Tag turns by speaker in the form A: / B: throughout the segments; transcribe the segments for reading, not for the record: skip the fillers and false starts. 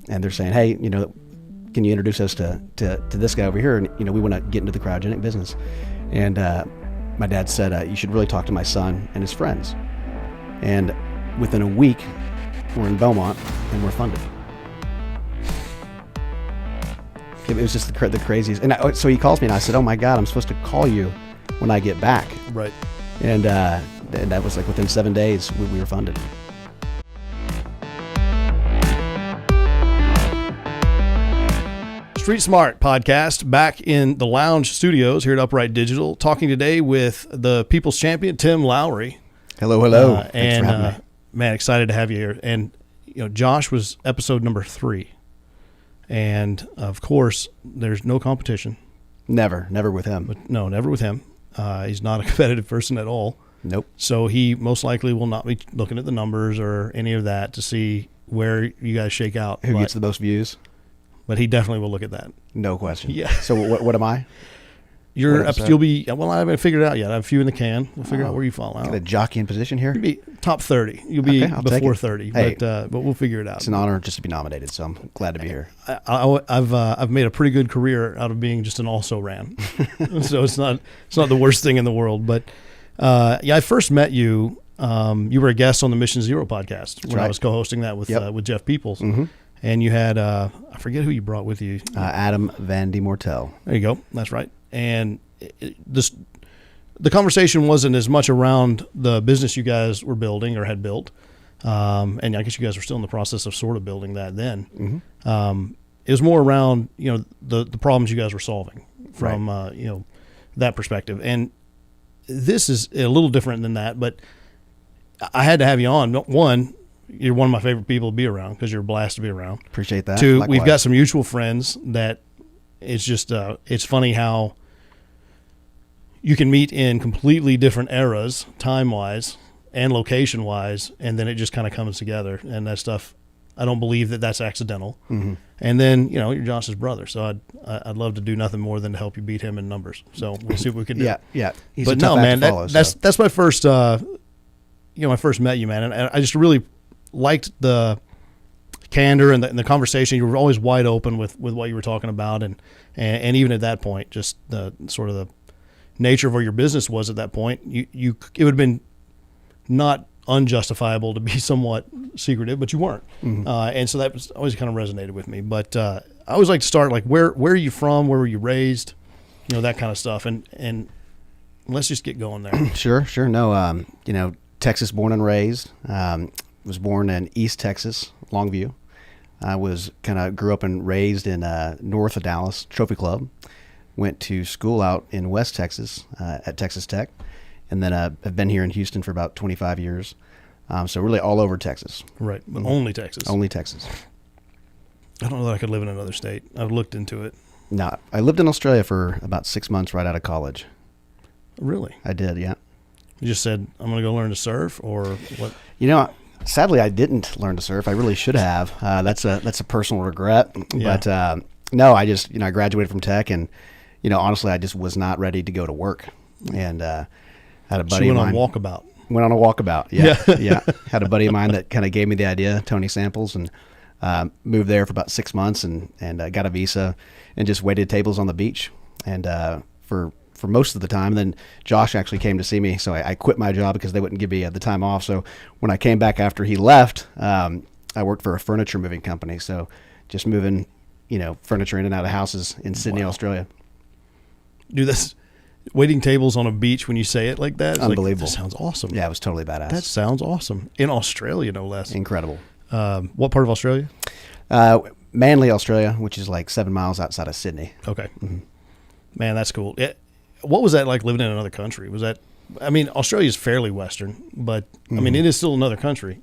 A: and they're saying, hey, can you introduce us to this guy over here? And, we want to get into the cryogenic business. And my dad said, you should really talk to my son and his friends. And within a week, we're in Belmont and we're funded. It was just the craziest. And so he calls me and I said, oh my God, I'm supposed to call you when I get back.
B: Right.
A: And that was like within 7 days we were funded.
B: Street Smart podcast back in the lounge studios here at Upright Digital, talking today with the people's champion, Tim Lowrey.
A: Hello. Thanks for having me.
B: Man, excited to have you here. And, Josh was episode number 3. And of course, there's no competition.
A: Never with him.
B: No, never with him. He's not a competitive person at all.
A: Nope.
B: So he most likely will not be looking at the numbers or any of that to see where you guys shake out.
A: Who gets the most views?
B: But he definitely will look at that.
A: No question.
B: Yeah.
A: So what am I?
B: You'll be, well, I haven't figured it out yet. I have a few in the can. We'll figure out where you fall out.
A: Get a jockey in position here?
B: You'll be top 30. You'll be before 30,
A: hey,
B: but we'll figure it out.
A: It's an honor just to be nominated, so I'm glad to be here.
B: I've made a pretty good career out of being just an also-ran. So it's not the worst thing in the world. But I first met you. You were a guest on the Mission Zero podcast when I was co-hosting that with Jeff Peoples.
A: Mm-hmm.
B: And you had, I forget who you brought with you.
A: Adam Van De Mortel.
B: There you go. That's right. And the conversation wasn't as much around the business you guys were building or had built. And I guess you guys were still in the process of sort of building that then. Mm-hmm. It was more around, the problems you guys were solving from, that perspective. And this is a little different than that, but I had to have you on. One, you're one of my favorite people to be around because you're a blast to be around.
A: Appreciate that.
B: 2,
A: Likewise.
B: We've got some mutual friends that it's just, it's funny how you can meet in completely different eras, time-wise and location-wise, and then it just kind of comes together. And that stuff, I don't believe that that's accidental. Mm-hmm. And then, you're Josh's brother, so I'd love to do nothing more than to help you beat him in numbers. So we'll see what we can do.
A: Yeah.
B: He's but no, man, that's my first, I first met you, man, and I just really liked the candor and the conversation. You were always wide open with what you were talking about, and even at that point, just the sort of the nature of where your business was at that point, it would have been not unjustifiable to be somewhat secretive, but you weren't. Mm-hmm. And so that was always kind of resonated with me. But I always like to start like where are you from? Where were you raised? That kind of stuff. And let's just get going there.
A: Sure. No, Texas born and raised. Was born in East Texas, Longview. I grew up and raised in north of Dallas, Trophy Club. Went to school out in West Texas at Texas Tech. And then I've been here in Houston for about 25 years. So really all over Texas.
B: Right, but only Texas.
A: Only Texas.
B: I don't know that I could live in another state. I've looked into it.
A: No, I lived in Australia for about 6 months right out of college.
B: Really?
A: I did, yeah.
B: You just said, I'm going to go learn to surf, or what?
A: Sadly, I didn't learn to surf. I really should have. That's a personal regret.
B: Yeah.
A: But no, I just I graduated from tech, and honestly, I just was not ready to go to work. And had a buddy of mine.
B: Went
A: on a walkabout. Yeah. Had a buddy of mine that kind of gave me the idea, Tony Samples, and moved there for about 6 months, and got a visa, and just waited tables on the beach, and for most of the time. Then Josh actually came to see me, so I quit my job because they wouldn't give me the time off. So when I came back after he left, I worked for a furniture moving company. So just moving, furniture in and out of houses in Sydney, Australia.
B: Dude, that's waiting tables on a beach when you say it like that. It's
A: unbelievable.
B: That sounds awesome.
A: Yeah, it was totally badass.
B: That sounds awesome. In Australia, no less.
A: Incredible.
B: What part of Australia?
A: Manly, Australia, which is like 7 miles outside of Sydney.
B: Okay. Mm-hmm. Man, that's cool. What was that like living in another country? Australia is fairly Western, but it is still another country.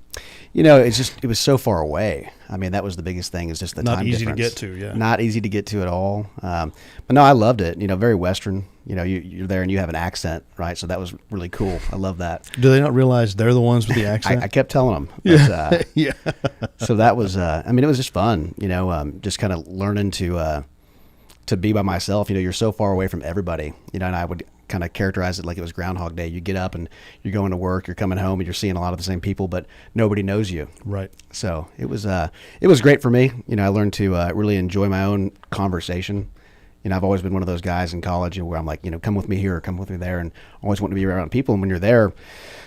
A: It was so far away. That was the biggest thing, is just the time difference.
B: Not easy to get to, yeah.
A: Not easy to get to at all. But no, I loved it. Very Western. You're there and you have an accent, right? So that was really cool. I love that.
B: Do they not realize they're the ones with the accent?
A: I kept telling them.
B: But, yeah.
A: So that was, it was just fun, just kind of learning to be by myself. You're so far away from everybody, and I would kind of characterize it like it was Groundhog Day. You get up and you're going to work, you're coming home, and you're seeing a lot of the same people, but nobody knows you.
B: Right.
A: So it was great for me. I learned to really enjoy my own conversation. I've always been one of those guys in college where I'm like, come with me here, or come with me there, and always want to be around people. And when you're there,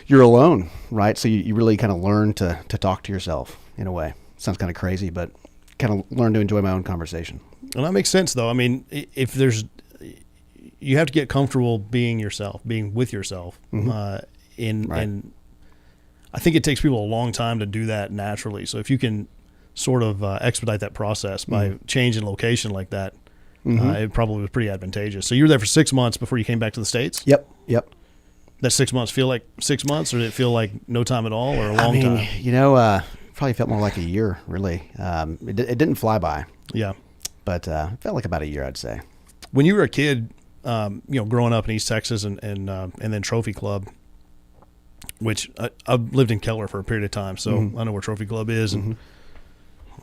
A: you're alone, right? So you really kind of learn to talk to yourself in a way. Sounds kind of crazy, but kind of learn to enjoy my own conversation.
B: Well, that makes sense, though. I mean, you have to get comfortable being yourself, being with yourself.
A: Right.
B: And I think it takes people a long time to do that naturally. So if you can sort of expedite that process by changing location like that, it probably was pretty advantageous. So you were there for 6 months before you came back to the States?
A: Yep.
B: That 6 months feel like 6 months, or did it feel like no time at all, or a long time?
A: Probably felt more like a year, really. It didn't fly by.
B: Yeah.
A: But it felt like about a year, I'd say.
B: When you were a kid, growing up in East Texas and then Trophy Club, which I lived in Keller for a period of time, so I know where Trophy Club is, and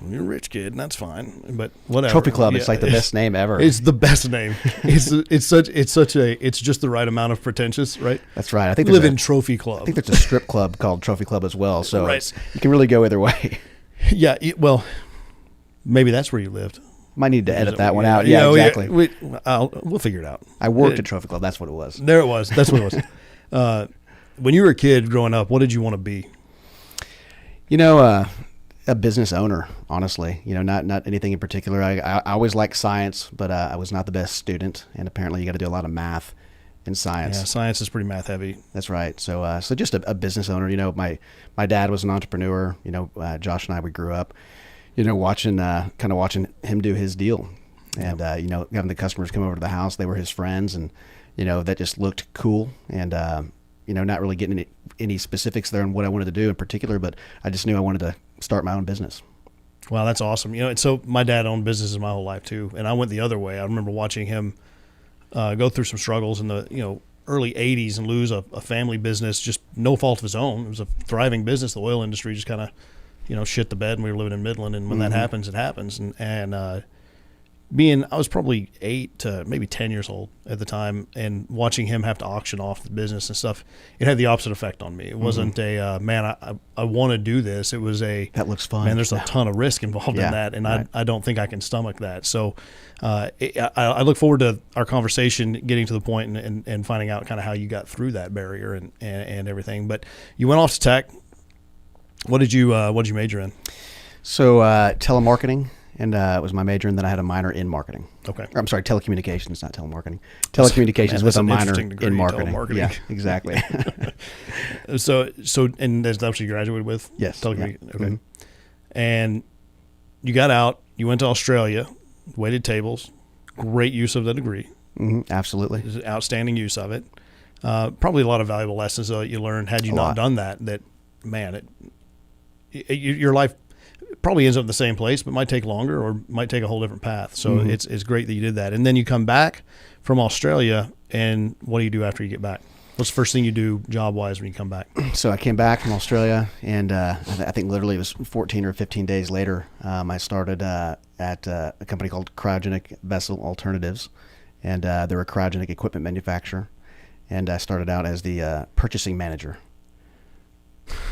B: you're a rich kid, and that's fine. But whatever.
A: Trophy Club, it's like the best name ever.
B: It's the best name. It's just the right amount of pretentious, right?
A: That's right. I think
B: live in Trophy Club.
A: I think there's a strip club called Trophy Club as well, so
B: right.
A: You can really go either way.
B: Yeah. Well, maybe that's where you lived.
A: Might need to edit that one out. Yeah, exactly.
B: We'll figure it out.
A: I worked at Trophy Club. That's what it was.
B: There it was. That's what it was. When you were a kid growing up, what did you want to be?
A: A business owner, honestly. Not anything in particular. I always liked science, but I was not the best student, and apparently you got to do a lot of math in science.
B: Yeah, science is pretty math heavy.
A: That's right. So just a business owner. My dad was an entrepreneur. Josh and I, we grew up, watching him do his deal, and having the customers come over to the house. They were his friends, and that just looked cool, and not really getting any specifics there on what I wanted to do in particular, but I just knew I wanted to start my own business.
B: Wow, that's awesome. And so my dad owned businesses my whole life too, and I went the other way. I remember watching him go through some struggles in the early 80s and lose a family business, just no fault of his own. It was a thriving business. The oil industry just kind of shit the bed, and we were living in Midland, and when that happens, it happens. And I was probably 8 to maybe 10 years old at the time, and watching him have to auction off the business and stuff, it had the opposite effect on me. It wasn't I want to do this. It was that
A: looks fun.
B: Man, there's a ton of risk involved in that, and right. I don't think I can stomach that. So I look forward to our conversation getting to the point and finding out kind of how you got through that barrier and everything. But you went off to tech. What did you major in?
A: So telemarketing. And it was my major, and then I had a minor in marketing.
B: Okay.
A: Or, I'm sorry, telecommunications, not telemarketing. Telecommunications with a minor in marketing. Yeah, exactly.
B: So, and that's what you graduated with?
A: Yes.
B: Telecommunications.
A: Yeah.
B: Okay.
A: Mm-hmm.
B: And you got out, you went to Australia, waited tables, great use of the degree.
A: Mm-hmm. Absolutely.
B: Outstanding use of it. Probably a lot of valuable lessons that you learned had you not done that, man, your life probably ends up in the same place, but might take longer or might take a whole different path. So it's great that you did that. And then you come back from Australia, and what do you do after you get back? What's the first thing you do job-wise when you come back?
A: So I came back from Australia, and I think literally it was 14 or 15 days later, I started at a company called Cryogenic Vessel Alternatives, and they're a cryogenic equipment manufacturer. And I started out as the purchasing manager.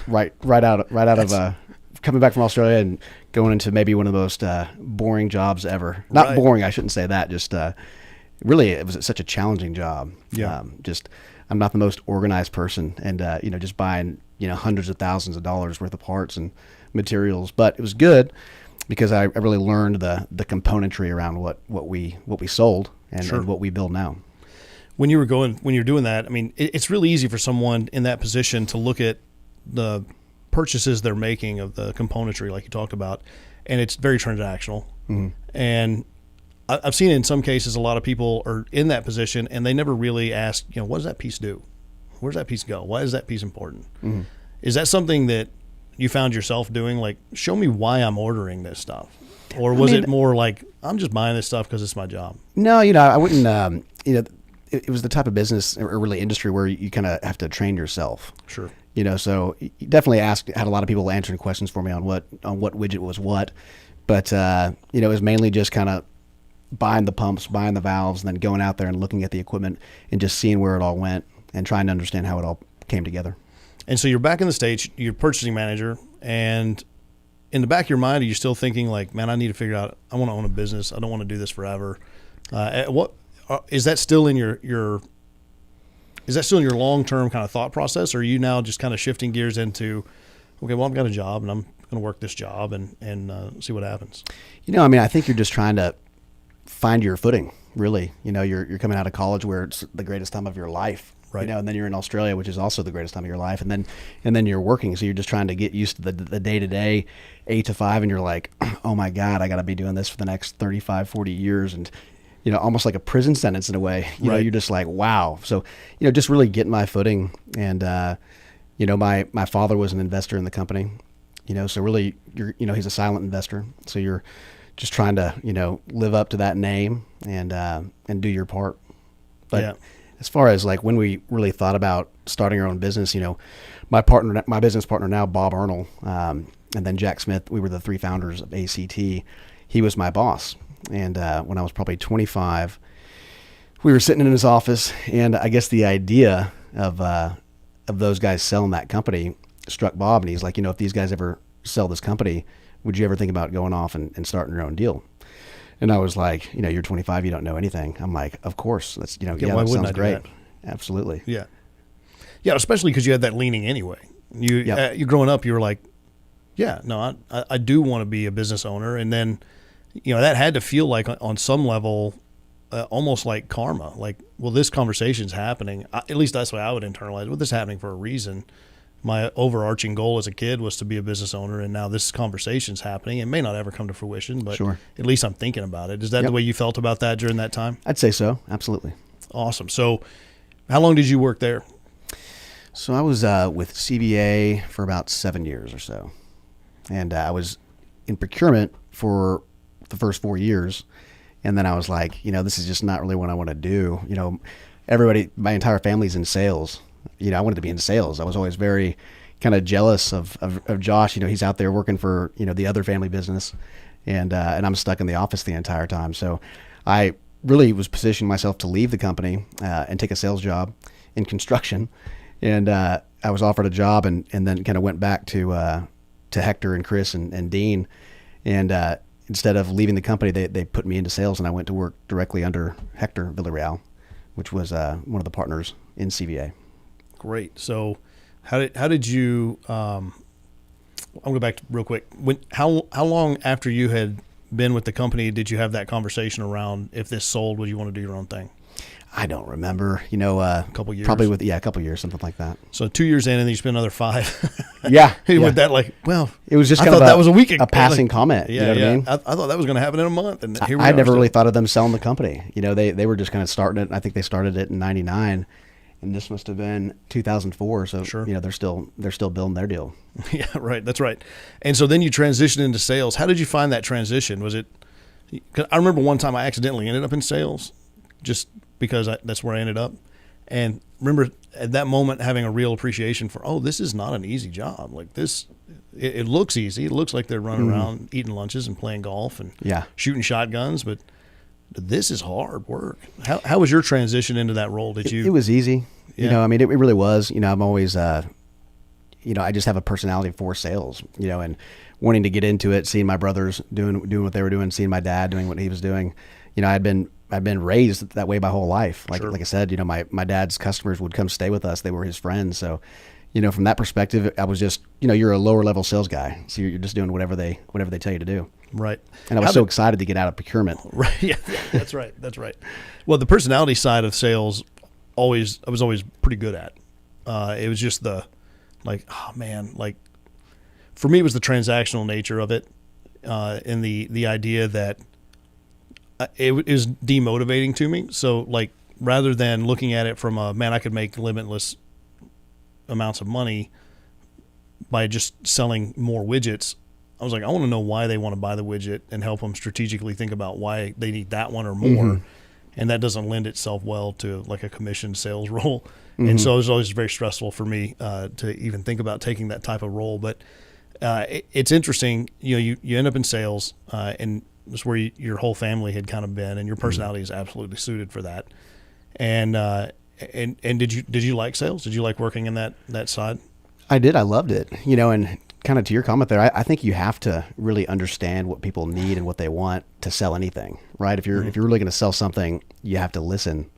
A: Right out of coming back from Australia and going into maybe one of the most boring jobs ever. Not boring, I shouldn't say that. Just really, it was such a challenging job.
B: Yeah.
A: I'm not the most organized person, and just buying hundreds of thousands of dollars worth of parts and materials. But it was good because I really learned the componentry around what we sold and what we build now.
B: When you're doing that, I mean, it's really easy for someone in that position to look at the purchases they're making of the componentry, like you talked about, and it's very transactional. Mm-hmm. And I've seen in some cases a lot of people are in that position and they never really ask, what does that piece do? Where does that piece go? Why is that piece important? Mm-hmm. Is that something that you found yourself doing? Like, show me why I'm ordering this stuff. Or was it more like, I'm just buying this stuff because it's my job?
A: No, I wouldn't, it was the type of business or really industry where you kind of have to train yourself.
B: Sure.
A: So you definitely had a lot of people answering questions for me on what widget was what, but it was mainly just kind of buying the pumps, buying the valves, and then going out there and looking at the equipment and just seeing where it all went and trying to understand how it all came together.
B: And so you're back in the States, you're purchasing manager, and in the back of your mind, are you still thinking like, man, I need to figure out, I want to own a business. I don't want to do this forever. What is that still in your long-term kind of thought process? Or are you now just kind of shifting gears into, okay, well, I've got a job and I'm going to work this job and see what happens?
A: I think you're just trying to find your footing, really. You're coming out of college where it's the greatest time of your life. Right. And then you're in Australia, which is also the greatest time of your life. And then you're working. So you're just trying to get used to the day-to-day 8 to 5. And you're like, oh my God, I got to be doing this for the next 35, 40 years. And, almost like a prison sentence in a way,
B: right.
A: You're just like, wow. So, just really getting my footing. And, my father was an investor in the company, so really he's a silent investor. So you're just trying to, live up to that name and do your part. But yeah. As far as like when we really thought about starting our own business, my business partner now, Bob Arnold, and then Jack Smith, we were the 3 founders of ACT. He was my boss. And when I was probably 25, we were sitting in his office, and I guess the idea of those guys selling that company struck Bob, and he's like, if these guys ever sell this company, would you ever think about going off and starting your own deal? And I was like, you're 25, you don't know anything. I'm like, of course. That's, that sounds great. Absolutely.
B: Yeah. Yeah, especially because you had that leaning anyway. You growing up, you were like, yeah, no, I do want to be a business owner. And then, that had to feel like on some level, almost like karma. Like, well, this conversation's happening. At least that's the way I would internalize. Well, this is happening for a reason. My overarching goal as a kid was to be a business owner, and now this conversation's happening. It may not ever come to fruition, but sure. At least I'm thinking about it. Is that the way you felt about that during that time?
A: I'd say so. Absolutely.
B: Awesome. So how long did you work there?
A: So I was with CBA for about 7 years or so. And I was in procurement for the first 4 years. And then I was like, this is just not really what I want to do. Everybody, my entire family's in sales. I wanted to be in sales. I was always very kind of jealous of Josh. He's out there working for, the other family business, and I'm stuck in the office the entire time. So I really was positioning myself to leave the company and take a sales job in construction. And I was offered a job and then kind of went back to Hector and Chris and Dean. And instead of leaving the company, they put me into sales, and I went to work directly under Hector Villarreal, which was one of the partners in CVA.
B: Great. So how did you, I'll go back real quick. How long after you had been with the company did you have that conversation around if this sold, would you want to do your own thing?
A: I don't remember, a couple years, probably a couple years, something like that.
B: So 2 years in, and then you spent another 5.
A: Yeah.
B: With that, like, well,
A: it was just
B: kind of that was a week ago.
A: A passing comment.
B: Yeah.
A: What I mean?
B: I thought that was going to happen in a month. And here we
A: I never really thought of them selling the company. They were just kind of starting it. I think they started it in 99. And this must have been 2004. So,
B: sure.
A: They're still building their deal.
B: Yeah, right. That's right. And so then you transitioned into sales. How did you find that transition? Was it, cause I remember one time I accidentally ended up in sales just because that's where I ended up. And remember at that moment having a real appreciation for, this is not an easy job. Like this, it looks easy. It looks like they're running around eating lunches and playing golf and shooting shotguns, but this is hard work. How was your transition into that role? It
A: was easy.
B: Yeah.
A: It really was. I'm always, I just have a personality for sales, and wanting to get into it, seeing my brothers doing what they were doing, seeing my dad doing what he was doing. I'd been raised that way my whole life. Like I said, my dad's customers would come stay with us. They were his friends. So, from that perspective, I was just, you're a lower level sales guy. So you're just doing whatever they tell you to do.
B: Right.
A: And I was so excited to get out of procurement.
B: Right. Yeah, that's right. That's right. Well, the personality side of sales I was always pretty good at. It was just for me, it was the transactional nature of it, and the idea that it is demotivating to me. So like, rather than looking at it from I could make limitless amounts of money by just selling more widgets, I was like, I want to know why they want to buy the widget and help them strategically think about why they need that one or more. Mm-hmm. And that doesn't lend itself well to like a commissioned sales role. Mm-hmm. And so it was always very stressful for me to even think about taking that type of role. But it's interesting, you end up in sales and just where your whole family had kind of been, and your personality is absolutely suited for that. And did you like sales? Did you like working in that side?
A: I did. I loved it. And kind of to your comment there, I think you have to really understand what people need and what they want to sell anything, right? If you're really going to sell something, you have to listen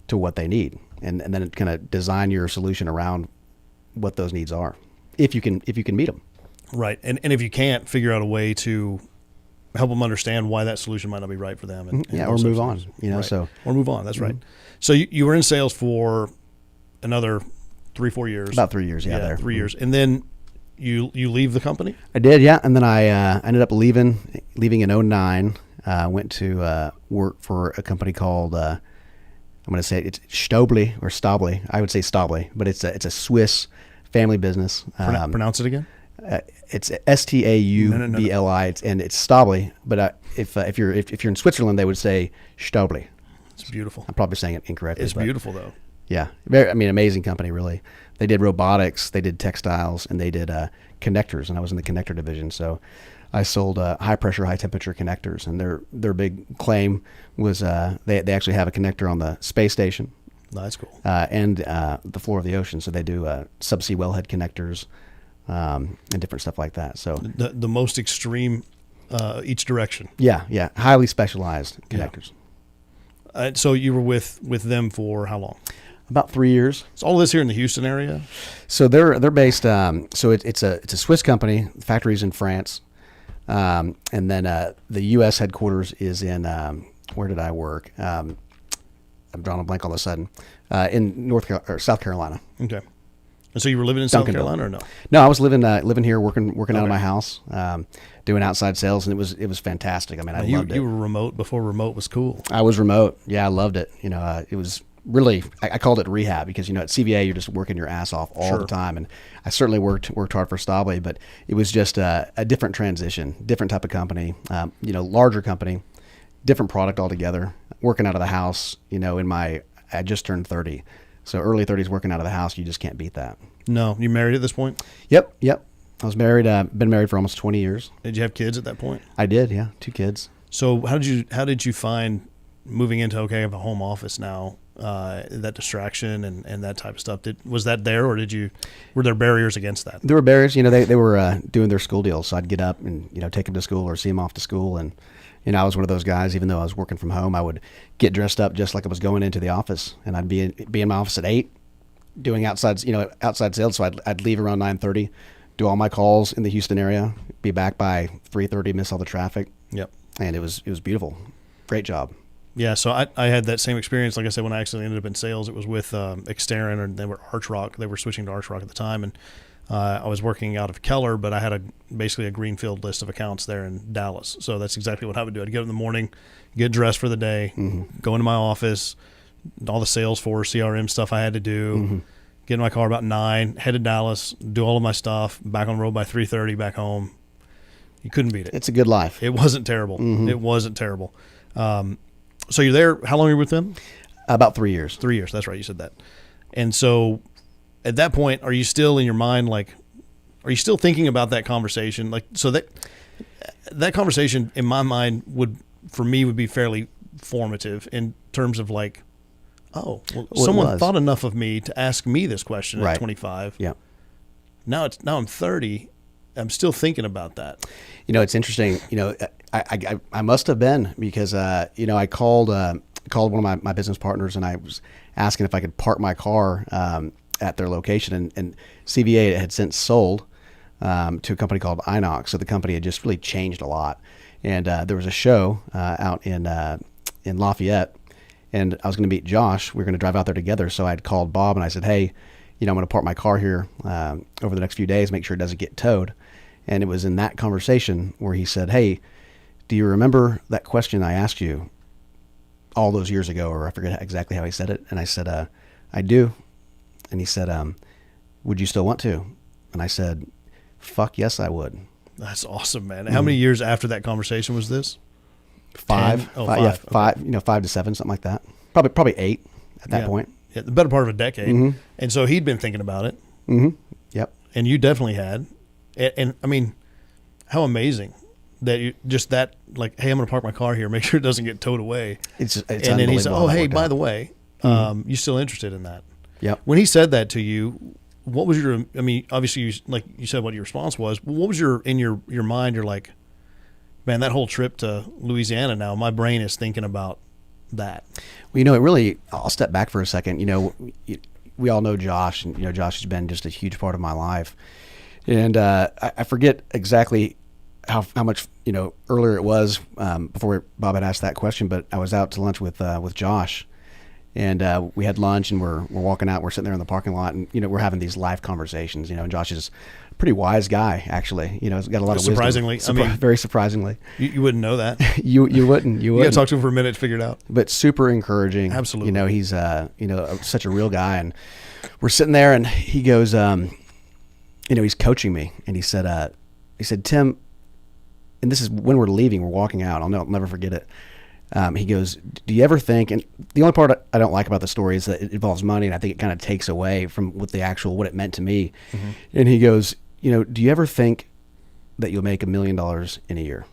A: to what they need, and then kind of design your solution around what those needs are, if you can meet them.
B: Right, and if you can't, figure out a way to help them understand why that solution might not be right for them,
A: or move on.
B: Right.
A: So
B: or move on. That's right. So you were in sales for another 3-4 years.
A: About 3 years, there.
B: 3 years, and then you leave the company.
A: I did, yeah, and then I ended up leaving in 2009. Went to work for a company called I'm going to say it's Staubli or Staubli. I would say Staubli, but it's a Swiss family business.
B: Pronounce it again.
A: It's Staubli, and it's Staubli. But if you're in Switzerland, they would say Staubli.
B: It's beautiful.
A: I'm probably saying it incorrectly.
B: It's beautiful though.
A: Yeah, amazing company, really. They did robotics, they did textiles, and they did connectors, and I was in the connector division. So I sold high pressure, high temperature connectors, and their big claim was they actually have a connector on the space station.
B: That's cool.
A: And the floor of the ocean. So they do subsea wellhead connectors and different stuff like that. So
B: the most extreme each direction.
A: Yeah, highly specialized connectors.
B: Yeah. So you were with them for how long?
A: About 3 years.
B: It's all this here in the Houston area.
A: So they're based. So it's a Swiss company. The factory's in France, and then the U.S. headquarters is in where did I work? I'm drawing a blank all of a sudden. In South Carolina.
B: Okay. And so you were living in South Carolina or no?
A: No, I was living here, working out of my house, doing outside sales, and it was fantastic. I mean, I loved it.
B: You were remote before remote was cool.
A: I was remote. Yeah, I loved it. It was really, I called it rehab because, at CVA, you're just working your ass off all the time. And I certainly worked hard for Staubli, but it was just a different transition, different type of company, larger company, different product altogether, working out of the house, I just turned 30. So early 30s working out of the house, you just can't beat that.
B: No. You married at this point?
A: Yep. I was married, been married for almost 20 years.
B: Did you have kids at that point?
A: I did, yeah. 2 kids.
B: So how did you find moving into, I have a home office now, that distraction and that type of stuff? Was that there, or were there barriers against that?
A: There were barriers. They were doing their school deals, so I'd get up and take them to school or see them off to school, and I was one of those guys. Even though I was working from home, I would get dressed up just like I was going into the office, and I'd be in my office at 8, doing outside sales. So I'd leave around 9:30, do all my calls in the Houston area, be back by 3:30, miss all the traffic.
B: Yep.
A: And it was beautiful, great job.
B: Yeah, so I had that same experience. Like I said, when I actually ended up in sales, it was with Exterran, or they were Archrock. They were switching to Archrock at the time, and I was working out of Keller, but I had basically a greenfield list of accounts there in Dallas. So that's exactly what I would do. I'd get up in the morning, get dressed for the day, go into my office, all the Salesforce, CRM stuff I had to do, get in my car about 9, head to Dallas, do all of my stuff, back on the road by 3:30, back home. You couldn't beat it.
A: It's a good life.
B: It wasn't terrible. It wasn't terrible. So you're there. How long were you with them?
A: About 3 years.
B: 3 years. That's right. You said that. And so at that point, are you still in your mind, are you still thinking about that conversation? So that conversation in my mind would be fairly formative in terms of someone thought enough of me to ask me this question at 25.
A: Yeah.
B: Now I'm 30. I'm still thinking about that.
A: It's interesting. I must have been because I called one of my business partners, and I was asking if I could park my car at their location, and CVA had since sold to a company called Inox. So the company had just really changed a lot, and there was a show out in Lafayette, and I was going to meet Josh. We were going to drive out there together. So I'd called Bob, and I said, hey, I'm going to park my car here over the next few days, make sure it doesn't get towed. And it was in that conversation where he said, hey, do you remember that question I asked you all those years ago? Or I forget exactly how he said it. And I said, I do. And he said, would you still want to? And I said, fuck yes, I would.
B: That's awesome, man. How many years after that conversation was this?
A: 5.
B: 10?
A: Yeah, 5. Okay. 5 to 7, something like that. Probably 8 at that point.
B: Yeah, the better part of a decade. And so he'd been thinking about it.
A: Yep.
B: And you definitely had. And I mean, how amazing that you just that like, hey, I'm going to park my car here, make sure it doesn't get towed away.
A: It's
B: and then he said, oh, hey, by the way, you still interested in that?
A: Yep.
B: When he said that to you, what was your? I mean, obviously, like you said, what your response was. What was your mind? You're like, man, that whole trip to Louisiana. Now my brain is thinking about that.
A: Well, it really. I'll step back for a second. We all know Josh, and Josh has been just a huge part of my life. And I forget exactly how much earlier it was before Bob had asked that question, but I was out to lunch with Josh. And we had lunch, and we're walking out. We're sitting there in the parking lot, and we're having these life conversations. And Josh is a pretty wise guy, actually. He's got a lot of
B: surprisingly.
A: wisdom. Very surprisingly.
B: You wouldn't know that.
A: you wouldn't. You
B: got to talk to him for a minute to figure it out.
A: But super encouraging.
B: Absolutely.
A: He's such a real guy, and we're sitting there, and he goes, he's coaching me, and he said, Tim, and this is when we're leaving, we're walking out. I'll never forget it. He goes, do you ever think, and the only part I don't like about the story is that it involves money, and I think it kind of takes away from what it meant to me. Mm-hmm. And he goes, do you ever think that you'll make $1 million in a year?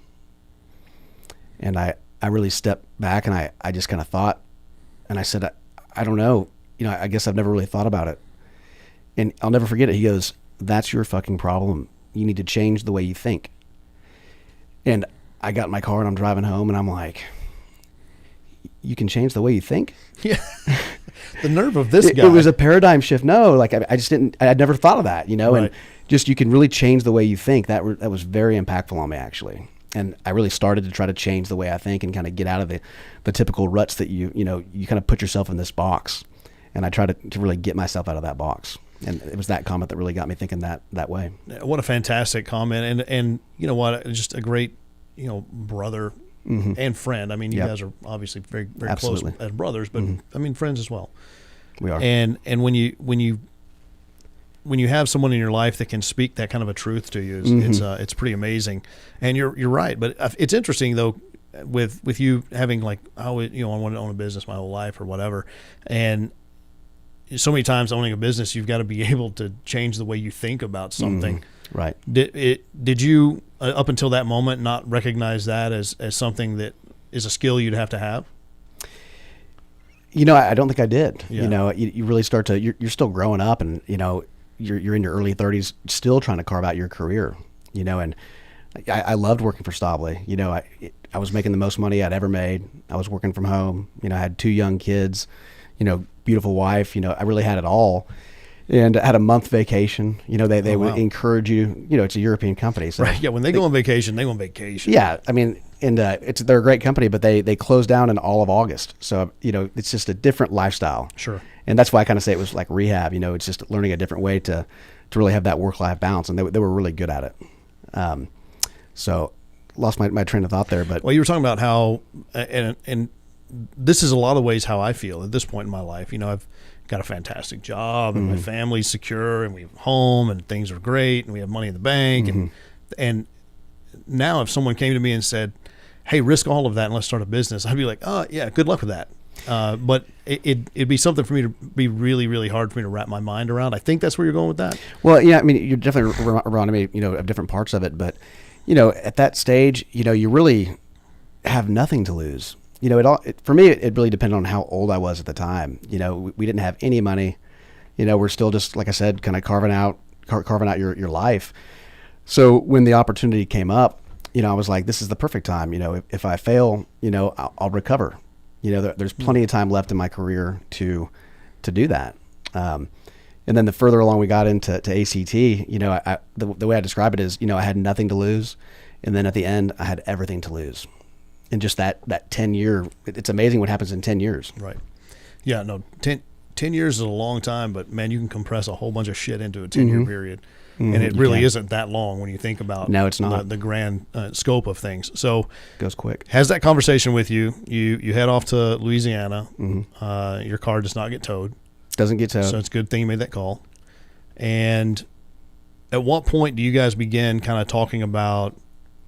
A: And I really stepped back, and I just kind of thought, and I said, I don't know. I guess I've never really thought about it. And I'll never forget it. He goes, that's your fucking problem. You need to change the way you think. And I got in my car, and I'm driving home, and I'm like, you can change the way you think?
B: Yeah. The nerve of this guy.
A: It was a paradigm shift. No, like I'd never thought of that,
B: right.
A: And just, you can really change the way you think. That was very impactful on me, actually. And I really started to try to change the way I think and kind of get out of the typical ruts that you kind of put yourself in this box. And I tried to really get myself out of that box. And it was that comment that really got me thinking that way.
B: What a fantastic comment. And you know what, just a great, brother mm-hmm. and friend. I mean, you guys are obviously very, very close as brothers, but mm-hmm. I mean, friends as well.
A: We are.
B: And when you have someone in your life that can speak that kind of a truth to you, mm-hmm. It's pretty amazing. And you're right. But it's interesting though, with you having like, I wanted to own a business my whole life or whatever. And so many times owning a business, you've got to be able to change the way you think about something.
A: Mm-hmm. Right.
B: Did you, up until that moment, not recognize that as something that is a skill you'd have to have?
A: I don't think I did.
B: Yeah.
A: You really start to, you're still growing up, and, you're in your early 30s still trying to carve out your career, and I loved working for Staubli. I was making the most money I'd ever made. I was working from home. I had 2 young kids, beautiful wife. I really had it all. And I had a month vacation. They would encourage you. It's a European company, so
B: right. Yeah, when they go on vacation, they go on vacation.
A: Yeah, I mean, and they're a great company, but they closed down in all of August. So it's just a different lifestyle.
B: Sure.
A: And that's why I kind of say it was like rehab. It's just learning a different way to really have that work-life balance, and they were really good at it. So lost my train of thought there, but
B: well, you were talking about how and this is a lot of ways how I feel at this point in my life. I've got a fantastic job, and mm-hmm. my family's secure, and we have a home, and things are great, and we have money in the bank, mm-hmm. and now if someone came to me and said, "Hey, risk all of that and let's start a business," I'd be like, "Oh yeah, good luck with that." But it'd be something for me to be really, really hard for me to wrap my mind around. I think that's where you're going with that.
A: Well, yeah, I mean, you're definitely around me, of different parts of it, but at that stage, you really have nothing to lose. For me, it really depended on how old I was at the time. We didn't have any money. We're still just, like I said, kind of carving out your life. So when the opportunity came up, I was like, this is the perfect time. If I fail, I'll recover. There's plenty of time left in my career to do that. And then the further along we got into ACT, the way I describe it is, I had nothing to lose. And then at the end, I had everything to lose. And just that 10-year, it's amazing what happens in 10 years.
B: Right. Yeah, no, 10 years is a long time, but man, you can compress a whole bunch of shit into a 10-year mm-hmm. period. Mm-hmm. And it really isn't that long when you think about
A: no, it's not.
B: The grand scope of things. So
A: it goes quick.
B: Has that conversation with you. You head off to Louisiana.
A: Mm-hmm.
B: Your car does not get towed.
A: Doesn't get towed.
B: So it's a good thing you made that call. And at what point do you guys begin kind of talking about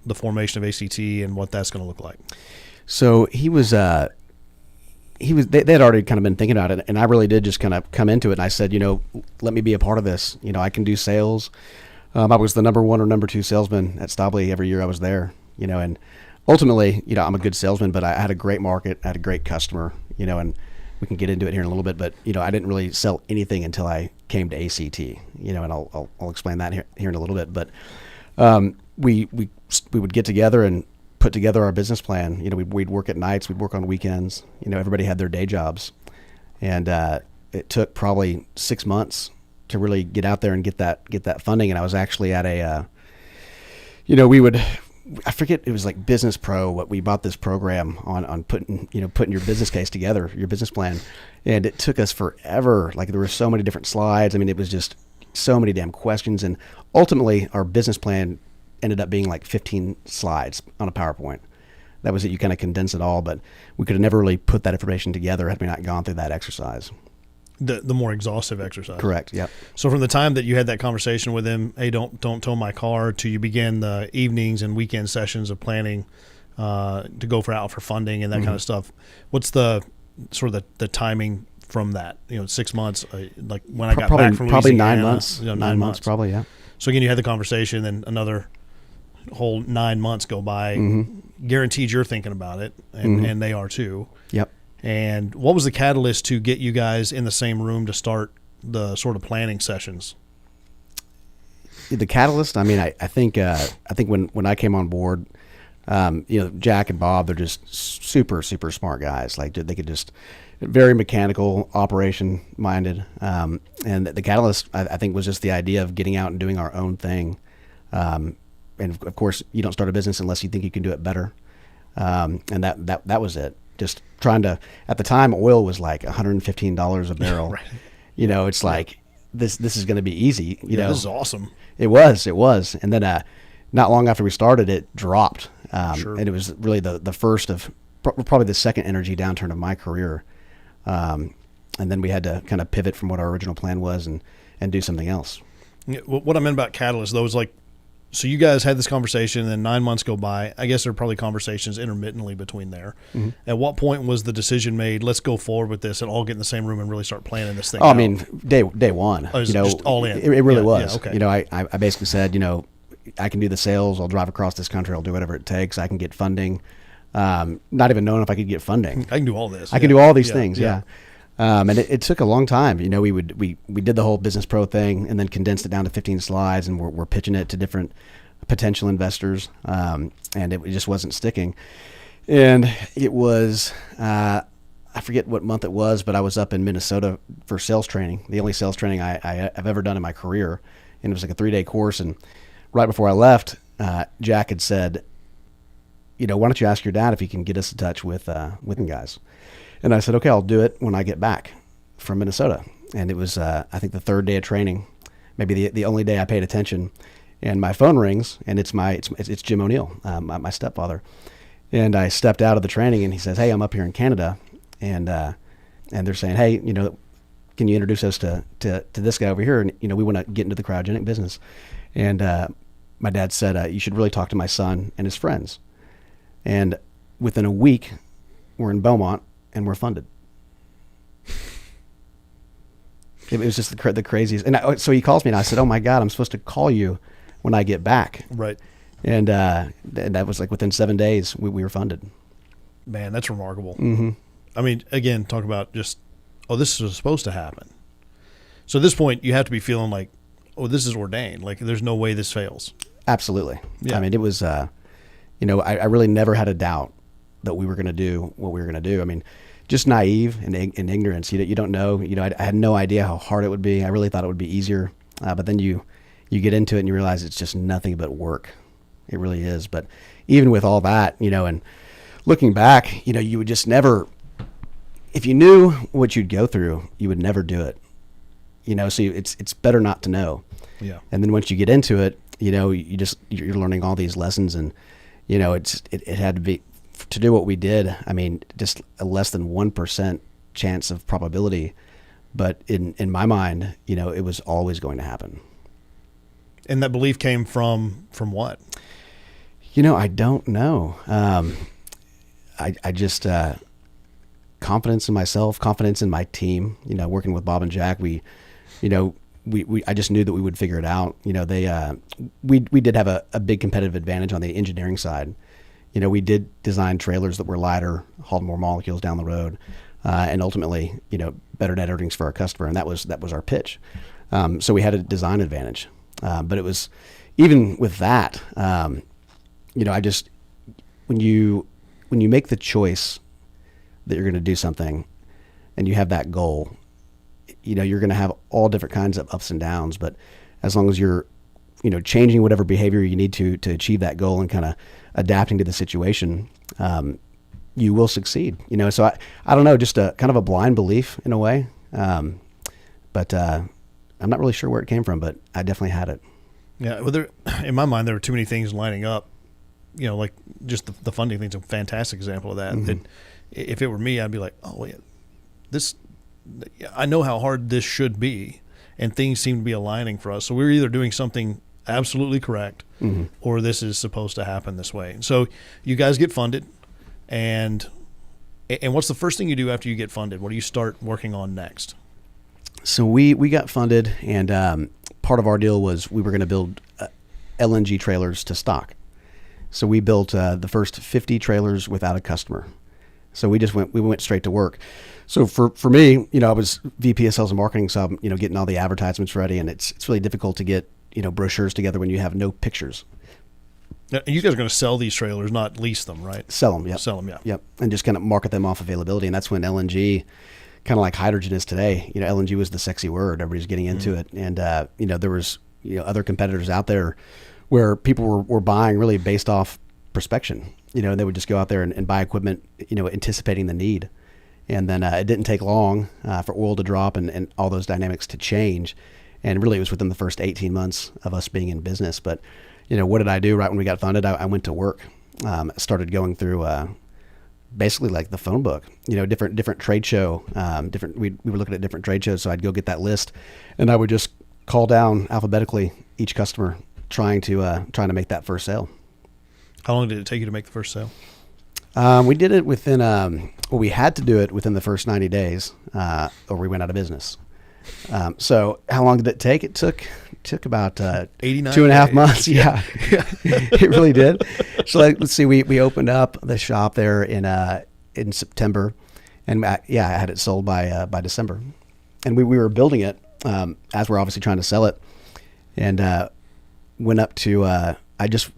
B: the formation of ACT and what that's going to look like?
A: So they had already kind of been thinking about it, and I really did just kind of come into it. And I said, let me be a part of this. I can do sales. I was the number 1 or number 2 salesman at Staubli every year I was there. and ultimately, I'm a good salesman, but I had a great market, I had a great customer, and we can get into it here in a little bit, but, I didn't really sell anything until I came to ACT, and I'll explain that here in a little bit. But we would get together and put together our business plan. We'd work at nights, we'd work on weekends. Everybody had their day jobs, and it took probably 6 months to really get out there and get that funding. And I was actually at I forget, it was like Business Pro, what we bought this program on putting your business case together, your business plan. And it took us forever. Like, there were so many different slides. I mean, it was just so many damn questions. And ultimately our business plan ended up being like 15 slides on a PowerPoint. That was it. You kind of condense it all, but we could have never really put that information together had we not gone through that exercise.
B: The more exhaustive exercise.
A: Correct. Yep.
B: So from the time that you had that conversation with him, hey, don't tow my car, to you began the evenings and weekend sessions of planning to go out for funding and that kind of stuff. What's the sort of the timing from that? 6 months, like when I got back from Louisiana,
A: probably 9 months.
B: 9 months
A: probably. Yeah.
B: So again, you had the conversation, then another whole 9 months go by. Guaranteed you're thinking about it, and they are too.
A: Yep.
B: And what was the catalyst to get you guys in the same room to start the sort of planning sessions?
A: The catalyst, I mean, I think when I came on board, Jack and Bob, they're just super, super smart guys. Like, they could just, very mechanical, operation minded. And the catalyst, I think, was just the idea of getting out and doing our own thing. And of course, you don't start a business unless you think you can do it better. And that was it. Just trying to, at the time, oil was like $115 a barrel. Right. It's like, this is going to be easy.
B: This is awesome.
A: It was. And then not long after we started, it dropped. And it was really the first of probably the second energy downturn of my career. And then we had to kind of pivot from what our original plan was and do something else.
B: What I meant about catalyst, though, is like, so you guys had this conversation, and then 9 months go by. I guess there are probably conversations intermittently between there. At what point was the decision made, let's go forward with this and all get in the same room and really start planning this thing out?
A: I mean, day one.
B: Just all in.
A: It really was.
B: Yeah, okay.
A: I basically said, I can do the sales. I'll drive across this country. I'll do whatever it takes. I can get funding. Not even knowing if I could get funding.
B: I can do all this.
A: I can do all these things, yeah. And it took a long time. We did the whole Business Pro thing and then condensed it down to 15 slides, and we're pitching it to different potential investors, and it just wasn't sticking. And it was, I forget what month it was, but I was up in Minnesota for sales training, the only sales training I've ever done in my career. And it was like a 3-day course. And right before I left, Jack had said, why don't you ask your dad if he can get us in touch with guys? And I said, okay, I'll do it when I get back from Minnesota. And it was, I think, the third day of training, maybe the only day I paid attention. And my phone rings, and it's Jim O'Neill, my stepfather. And I stepped out of the training, and he says, hey, I'm up here in Canada. And they're saying, hey, can you introduce us to this guy over here? And, we want to get into the cryogenic business. And my dad said, you should really talk to my son and his friends. And within a week, we're in Beaumont, and we're funded. It was just the craziest. And so he calls me, and I said, oh, my God, I'm supposed to call you when I get back.
B: Right.
A: And that was like within 7 days, we were funded.
B: Man, that's remarkable. I mean, again, talk about just, this is supposed to happen. So at this point, you have to be feeling like, this is ordained. Like, there's no way this fails.
A: Absolutely.
B: Yeah.
A: I mean, it was, I really never had a doubt that we were going to do what we were going to do. I mean, just naive and ignorance. You don't know. I had no idea how hard it would be. I really thought it would be easier. But then you get into it and you realize it's just nothing but work. It really is. But even with all that, and looking back, you would just never, if you knew what you'd go through, you would never do it. So it's better not to know.
B: Yeah.
A: And then once you get into it, you're learning all these lessons, and it had to be, to do what we did. I mean, just a less than 1% chance of probability, but in my mind, it was always going to happen.
B: And that belief came from what?
A: I don't know. I just confidence in myself, confidence in my team. Working with Bob and Jack, we I just knew that we would figure it out. We did have a big competitive advantage on the engineering side. We did design trailers that were lighter, hauled more molecules down the road, and ultimately, better net earnings for our customer. And that was our pitch. So we had a design advantage. But it was, even with that, I just, when you make the choice that you're going to do something and you have that goal, you're going to have all different kinds of ups and downs, but as long as you're, changing whatever behavior you need to achieve that goal and kind of adapting to the situation, you will succeed. So I don't know, just a kind of a blind belief in a way. But I'm not really sure where it came from, but I definitely had it.
B: Yeah. Well, in my mind, there were too many things lining up, like just the funding thing's a fantastic example of that. Mm-hmm. If it were me, I'd be like, oh, yeah, I know how hard this should be, and things seem to be aligning for us. So we're either doing something absolutely correct, mm-hmm. or this is supposed to happen this way. So you guys get funded, and what's the first thing you do after you get funded? What do you start working on next?
A: So we got funded, and part of our deal was we were going to build LNG trailers to stock. So we built the first 50 trailers without a customer. So we went straight to work. So for me, I was VP of Sales and Marketing, so I'm, getting all the advertisements ready, and it's really difficult to get, brochures together when you have no pictures.
B: Now, you guys are going to sell these trailers, not lease them, right?
A: Sell them, yep.
B: Sell them, yeah.
A: Yep, and just kind of market them off availability, and that's when LNG, kind of like hydrogen is today. LNG was the sexy word. Everybody's getting into it, and there was other competitors out there where people were buying really based off prospection. They would just go out there and buy equipment, anticipating the need. And then it didn't take long for oil to drop and all those dynamics to change. And really it was within the first 18 months of us being in business. But, what did I do right when we got funded? I went to work, started going through basically like the phone book, different trade show, we were looking at different trade shows. So I'd go get that list and I would just call down alphabetically each customer trying to make that first sale.
B: How long did it take you to make the first sale?
A: We did it within, we had to do it within the first 90 days, or we went out of business. So how long did it take? It took about
B: 89
A: 2.5 months. Yeah, it really did. So let's see, we opened up the shop there in September, and I had it sold by December, and we were building it as we're obviously trying to sell it, and went up to I just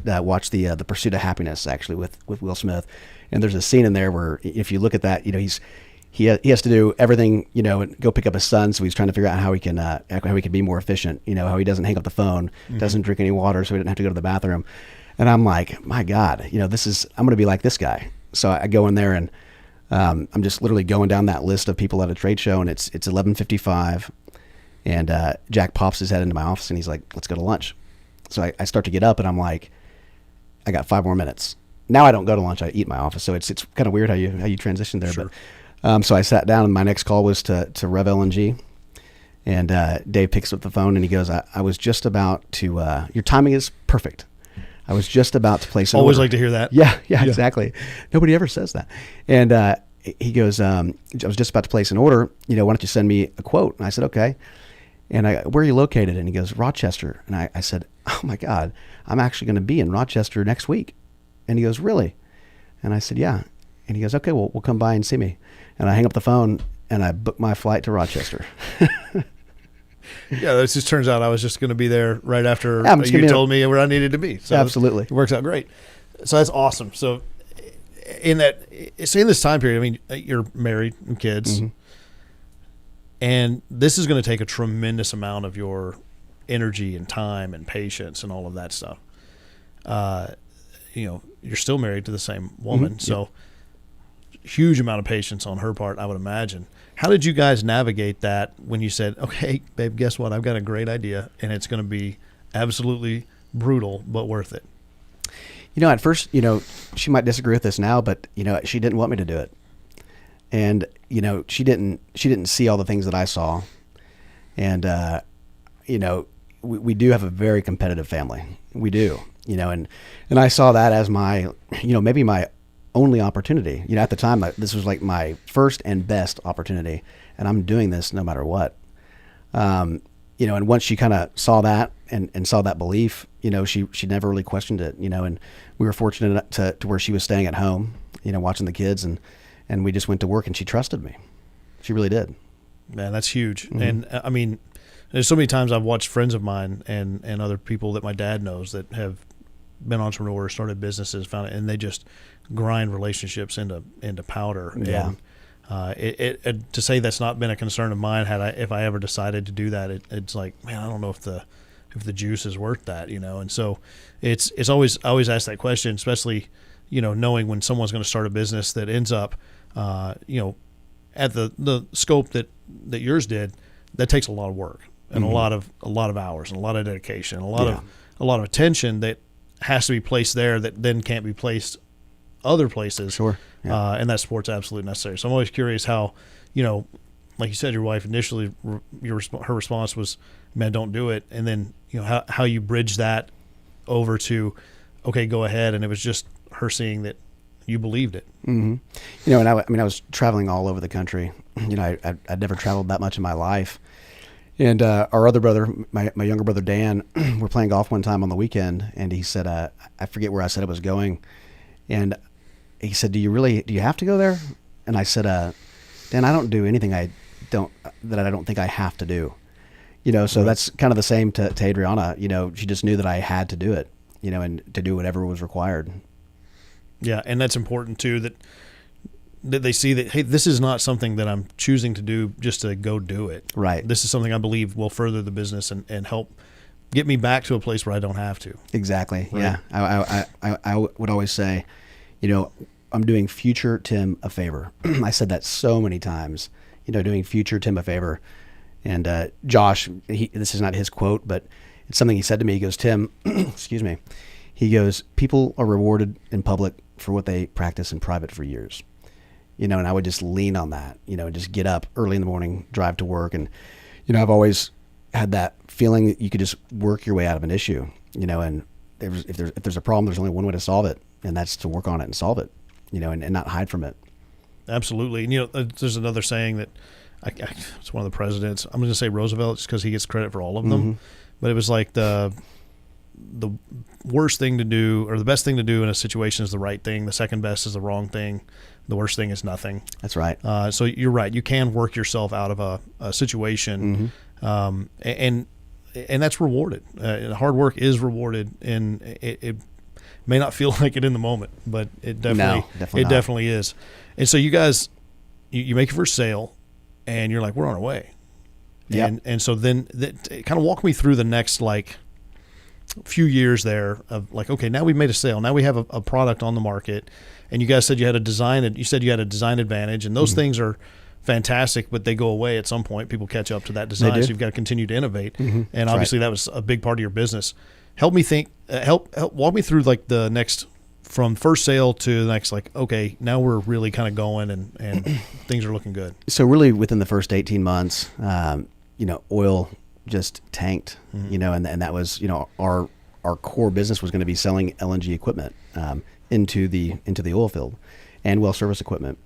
A: watched the Pursuit of Happiness actually with Will Smith, and there's a scene in there where if you look at that, he has to do everything, and go pick up his son. So he's trying to figure out how he can be more efficient. How he doesn't hang up the phone, mm-hmm. doesn't drink any water, so he didn't have to go to the bathroom. And I'm like, my God, I'm going to be like this guy. So I go in there and I'm just literally going down that list of people at a trade show, and it's 11:55, and Jack pops his head into my office and he's like, let's go to lunch. So I start to get up and I'm like, I got 5 more minutes. Now I don't go to lunch, I eat in my office. So it's kind of weird how you transition there.
B: Sure.
A: But so I sat down and my next call was to Rev LNG. And Dave picks up the phone and he goes, I was just about to, your timing is perfect. I was just about to place an
B: Always
A: order.
B: like to hear that.
A: Yeah, exactly. Nobody ever says that. And he goes, I was just about to place an order. Why don't you send me a quote? And I said, okay. And where are you located? And he goes, Rochester. And I said, oh my God, I'm actually going to be in Rochester next week. And he goes, really? And I said, yeah. And he goes, okay, well, we'll come by and see me. And I hang up the phone and I book my flight to Rochester.
B: Yeah, this just turns out I was just going to be there right after you told me where I needed to be. So
A: absolutely.
B: It works out great. So that's awesome. So in this time period, I mean, you're married and kids, mm-hmm. and this is going to take a tremendous amount of your energy and time and patience and all of that stuff. You're still married to the same woman, mm-hmm. so huge amount of patience on her part, I would imagine. How did you guys navigate that when you said, okay, babe, guess what? I've got a great idea, and it's going to be absolutely brutal, but worth it?
A: At first, she might disagree with this now, but, she didn't want me to do it. And, she didn't see all the things that I saw. And, we do have a very competitive family. We do, and I saw that as my, maybe my only opportunity. At the time, this was like my first and best opportunity, and I'm doing this no matter what. And once she kind of saw that and saw that belief, she never really questioned it, and we were fortunate to where she was staying at home, watching the kids, and we just went to work, and she trusted me. She really did.
B: Man, that's huge. Mm-hmm. And I mean, there's so many times I've watched friends of mine and other people that my dad knows that have been entrepreneurs, started businesses, found it, and they just grind relationships into powder.
A: Yeah.
B: And to say that's not been a concern of mine, if I ever decided to do that, it's like, man, I don't know if the juice is worth that, And so it's always, I always ask that question, especially, knowing when someone's going to start a business that ends up, at the scope that yours did, that takes a lot of work and a lot of hours and a lot of dedication, a lot of attention that has to be placed there that then can't be placed other places.
A: Sure. Yeah.
B: And that sport's absolutely necessary. So I'm always curious how, like you said, your wife initially, her response was, man, don't do it. And then, how you bridge that over to, okay, go ahead. And it was just her seeing that you believed it.
A: Mm-hmm. And I was traveling all over the country. I'd never traveled that much in my life. And our other brother, my younger brother Dan, we're playing golf one time on the weekend, and he said, I forget where I said I was going, and he said, "Do you have to go there?" And I said, "Dan, I don't do anything I don't think I have to do." So that's kind of the same to Adriana. She just knew that I had to do it, and to do whatever was required.
B: Yeah, and that's important too, that they see that, hey, this is not something that I'm choosing to do just to go do it.
A: Right.
B: This is something I believe will further the business and help get me back to a place where I don't have to.
A: Exactly.
B: Right?
A: Yeah. I would always say, I'm doing future Tim a favor. I said that so many times, doing future Tim a favor. And Josh, this is not his quote, but it's something he said to me. He goes, Tim, excuse me. He goes, people are rewarded in public for what they practice in private for years. And I would just lean on that, just get up early in the morning, drive to work. And, I've always had that feeling that you could just work your way out of an issue, and if there's a problem, there's only one way to solve it, and that's to work on it and solve it, and not hide from it.
B: Absolutely. And, there's another saying that it's one of the presidents, I'm going to say Roosevelt just because he gets credit for all of them,
A: Mm-hmm.
B: but it was like the worst thing to do, or the best thing to do in a situation is the right thing. The second best is the wrong thing. The worst thing is nothing.
A: That's right.
B: So you're right. You can work yourself out of a situation, and that's rewarded. Hard work is rewarded, and it may not feel like it in the moment, but it definitely is. And so you guys, you make your first sale, and you're like, we're on our way.
A: Yeah.
B: And so then kind of walk me through the next few years there of okay, now we've made a sale. Now we have a product on the market, and you guys said you had a design advantage, and those things are fantastic, but they go away at some point. People catch up to that design, so you've got to continue to innovate.
A: Mm-hmm.
B: And obviously that was a big part of your business. Help me think, help walk me through the next, from first sale to the next, okay, now we're really kind of going and things are looking good.
A: So really within the first 18 months, oil just tanked, and that was, our core business was going to be selling LNG equipment into the oil field and well service equipment.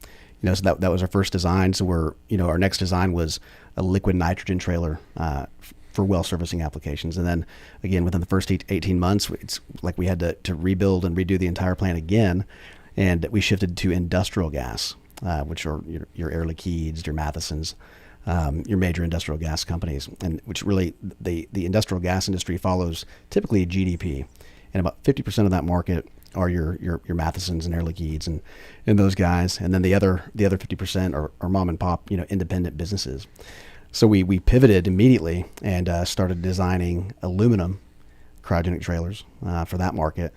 A: So that was our first design. So our next design was a liquid nitrogen trailer for well servicing applications. And then again, within the first 18 months, it's like we had to rebuild and redo the entire plant again. And we shifted to industrial gas, which are your Air Liquides, your Mathesons, your major industrial gas companies, and which really the industrial gas industry follows typically GDP, and about 50% of that market are your Mathesons and Air Liquides and those guys, and then the other 50% are mom and pop independent businesses. So we pivoted immediately and started designing aluminum cryogenic trailers for that market,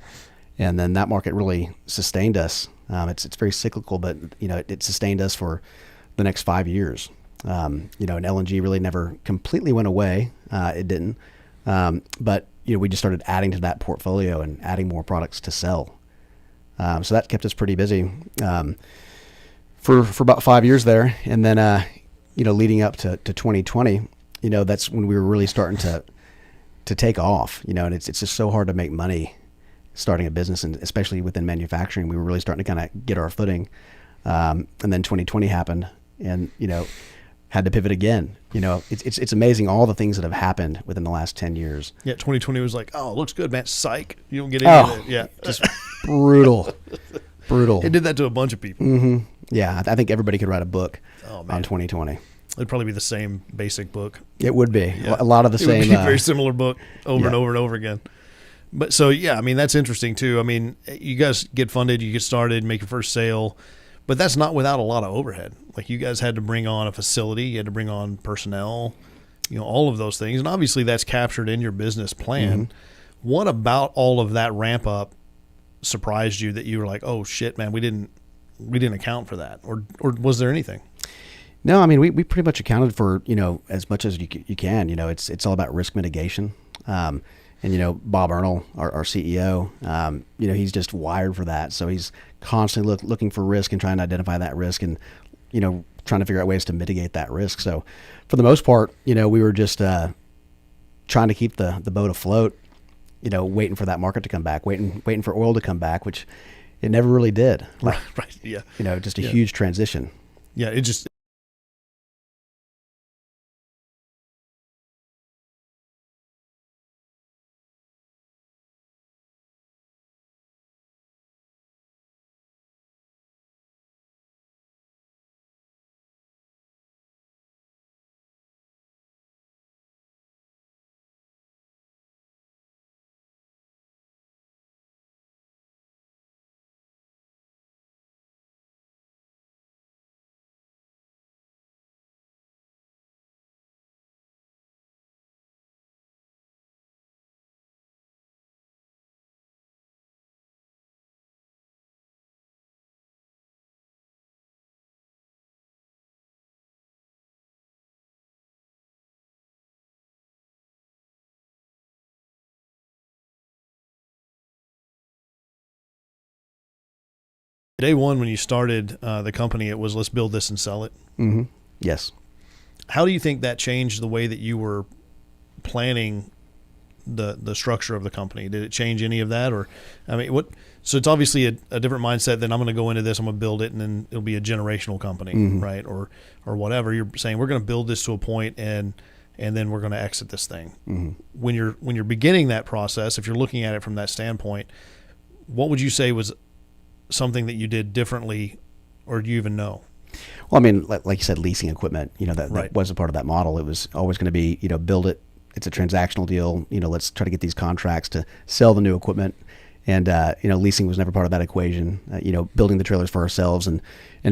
A: and then that market really sustained us. It's very cyclical, but it sustained us for the next 5 years. And LNG really never completely went away. It didn't. But we just started adding to that portfolio and adding more products to sell. So that kept us pretty busy for about 5 years there. And then, leading up to 2020, that's when we were really starting to take off, and it's just so hard to make money starting a business, and especially within manufacturing. We were really starting to kind of get our footing. And then 2020 happened, and, had to pivot again. It's amazing all the things that have happened within the last 10 years.
B: Yeah, 2020 was like, oh, it looks good, man. Psych. You don't get any of it. Yeah.
A: Just brutal.
B: It did that to a bunch of people.
A: Mm-hmm. Yeah, I think everybody could write a book on 2020.
B: It'd probably be the same basic book.
A: It would be. Yeah. A lot of the same.
B: It would be a very similar book over and over and over again. But so, yeah, I mean, that's interesting too. I mean, you guys get funded, you get started, make your first sale, but that's not without a lot of overhead. Like you guys had to bring on a facility, you had to bring on personnel, all of those things. And obviously that's captured in your business plan. Mm-hmm. What about all of that ramp up surprised you that you were like, oh shit, man, we didn't account for that? Or was there anything?
A: No, I mean, we pretty much accounted for, as much as you can. It's all about risk mitigation. And, Bob Ernle, our CEO, he's just wired for that. So he's constantly looking for risk and trying to identify that risk and, trying to figure out ways to mitigate that risk. So for the most part, we were just trying to keep the boat afloat, waiting for that market to come back, waiting for oil to come back, which it never really did.
B: Right. Yeah.
A: Just a huge transition.
B: Yeah. It just. Day one, when you started the company, it was let's build this and sell it.
A: Mm-hmm. Yes.
B: How do you think that changed the way that you were planning the structure of the company? Did it change any of that? Or, I mean, what? So it's obviously a different mindset than I'm going to go into this, I'm going to build it, and then it'll be a generational company, mm-hmm. right? Or whatever. You're saying we're going to build this to a point and then we're going to exit this thing. Mm-hmm. When you're beginning that process, if you're looking at it from that standpoint, what would you say was something that you did differently, or do you even know?
A: Well, I mean, like you said, leasing equipment, that wasn't part of that model. It was always going to be, build it. It's a transactional deal. Let's try to get these contracts to sell the new equipment. And, leasing was never part of that equation. Building the trailers for ourselves and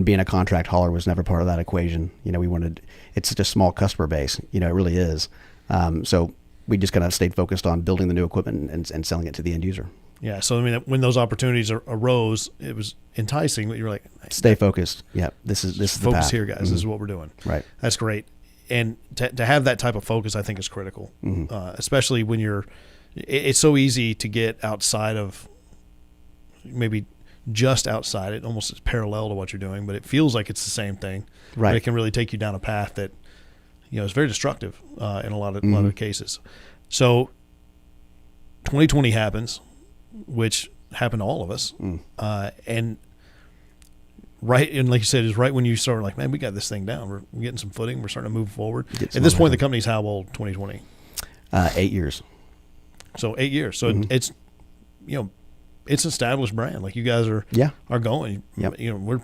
A: being a contract hauler was never part of that equation. It's such a small customer base, it really is. So we just kind of stayed focused on building the new equipment and selling it to the end user.
B: Yeah, so I mean, when those opportunities arose, it was enticing, but you were like,
A: stay focused. Yeah, this is
B: focus
A: the path.
B: Here, guys. Mm-hmm. This is what we're doing.
A: Right.
B: That's great, and to have that type of focus, I think, is critical, mm-hmm. Especially when it's so easy to get outside of, maybe just outside it, almost is parallel to what you're doing, but it feels like it's the same thing.
A: Right.
B: But it can really take you down a path that, is very destructive in a lot of cases. So, 2020 happens, which happened to all of us. And like you said, is right when you start like, man, we got this thing down. We're getting some footing. We're starting to move forward. At this point, the company's how old, 2020?
A: 8 years.
B: So 8 years. So mm-hmm. it's, it's an established brand. Like you guys are going.
A: Yep.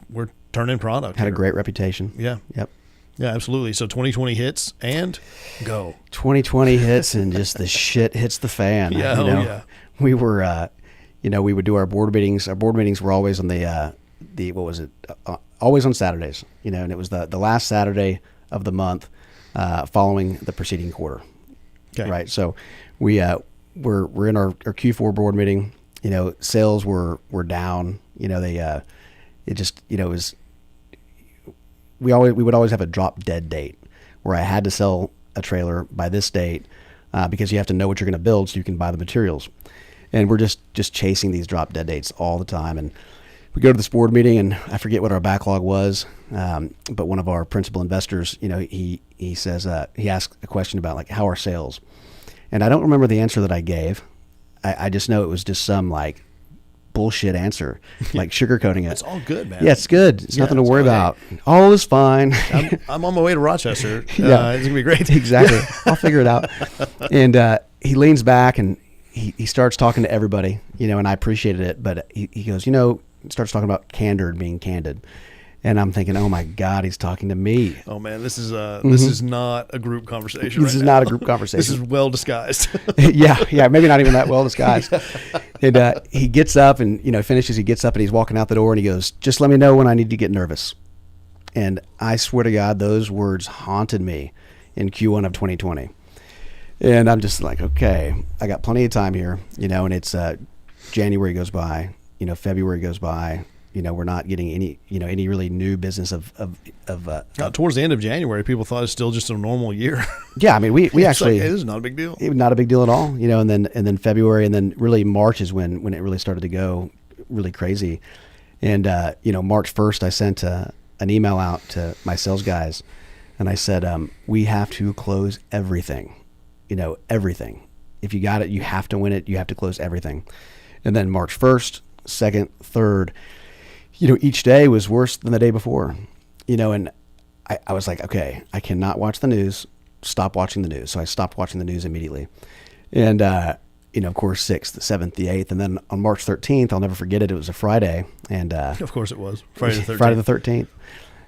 B: We're turning product.
A: Had a great reputation.
B: Yeah.
A: Yep.
B: Yeah, absolutely. So 2020 hits and go.
A: 2020 hits and just the shit hits the fan.
B: Yeah. Yeah.
A: We were, we would do our board meetings. Our board meetings were always on always on Saturdays, and it was the last Saturday of the month following the preceding quarter.
B: Okay.
A: Right. So we're in our Q4 board meeting, sales were down, it was, we would always have a drop dead date where I had to sell a trailer by this date because you have to know what you're going to build so you can buy the materials. And we're just chasing these drop dead dates all the time. And we go to this board meeting, and I forget what our backlog was, but one of our principal investors, he says, he asked a question about like, how are sales? And I don't remember the answer that I gave. I just know it was just some like bullshit answer, like sugarcoating it.
B: It's all good, man.
A: Yeah, it's good. It's nothing to worry about. All is fine.
B: I'm on my way to Rochester. It's going to be great.
A: Exactly. I'll figure it out. And he leans back and he starts talking to everybody, and I appreciated it. But he goes, starts talking about candor and being candid. And I'm thinking, oh my God, he's talking to me.
B: Oh man, this is not a group conversation.
A: This is not a group conversation.
B: This is well disguised.
A: yeah, maybe not even that well disguised. And he gets up and finishes. He gets up and he's walking out the door and he goes, "Just let me know when I need to get nervous." And I swear to God, those words haunted me in Q1 of 2020. And I'm just like, okay, I got plenty of time here, And it's January goes by, February goes by. We're not getting any really new business of
B: towards the end of January, people thought it's still just a normal year.
A: Yeah, I mean, we actually,
B: like, hey, this is not a big deal.
A: It was not a big deal at all, and then February, and then really March is when it really started to go really crazy. And March 1st, I sent an email out to my sales guys, and I said, we have to close everything, everything. If you got it, you have to win it. You have to close everything. And then March 1st, 2nd, 3rd. Each day was worse than the day before, and I was like, okay, I cannot watch the news, stop watching the news. So I stopped watching the news immediately. And, of course, 6th, the 7th, the 8th. And then on March 13th, I'll never forget it. It was a Friday. And,
B: of course it was Friday the 13th.
A: Friday the 13th.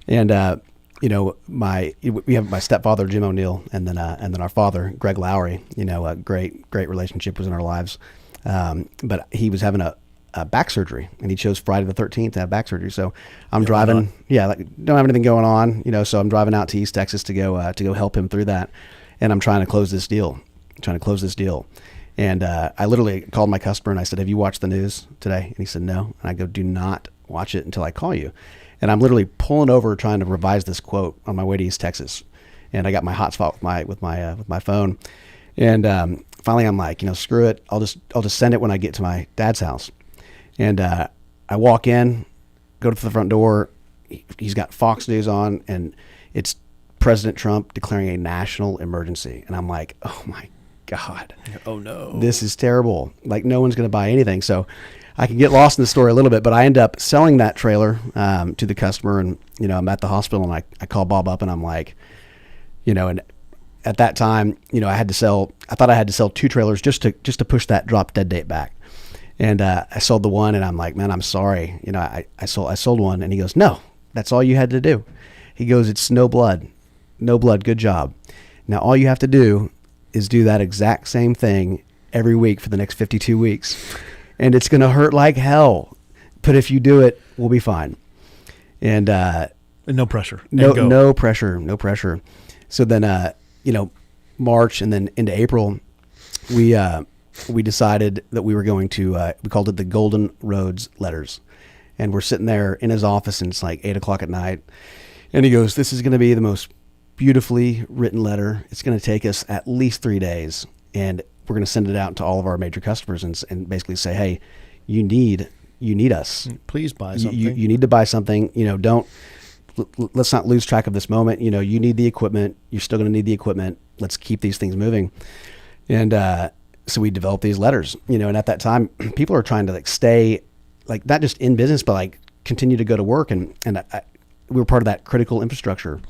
A: And, we have my stepfather, Jim O'Neill, and then our father, Greg Lowrey, a great relationship was in our lives. But he was having a back surgery, and he chose Friday the 13th to have back surgery. So I'm driving, don't have anything going on, so I'm driving out to East Texas to go help him through that. And I'm trying to close this deal. And I literally called my customer and I said, "Have you watched the news today?" And he said, "No." And I go, "Do not watch it until I call you." And I'm literally pulling over trying to revise this quote on my way to East Texas. And I got my hotspot with my phone. And finally I'm like, screw it. I'll just send it when I get to my dad's house. And I walk in, go to the front door. He's got Fox News on, and it's President Trump declaring a national emergency. And I'm like, oh, my God.
B: Oh, no.
A: This is terrible. Like, no one's going to buy anything. So I can get lost in the story a little bit, but I end up selling that trailer to the customer. And, I'm at the hospital, and I call Bob up, and I'm like, and at that time, I thought I had to sell 2 trailers just to push that drop dead date back. And I sold the one, and I'm like, "Man, I'm sorry. I sold one." And he goes, "No, that's all you had to do." He goes, "It's no blood. Good job. Now all you have to do is do that exact same thing every week for the next 52 weeks, and it's going to hurt like hell. But if you do it, we'll be fine." And
B: no pressure.
A: No pressure. So then, March and then into April, we decided that we were going to, we called it the Golden Roads Letters. And we're sitting there in his office, and it's like 8:00 at night. And he goes, "This is going to be the most beautifully written letter. It's going to take us at least 3 days. And we're going to send it out to all of our major customers and basically say, hey, you need us.
B: Please buy something.
A: You need to buy something. Let's not lose track of this moment. You need the equipment. You're still going to need the equipment. Let's keep these things moving." And, so we developed these letters, and at that time, people are trying to stay, not just in business, but continue to go to work. And we were part of that critical infrastructure,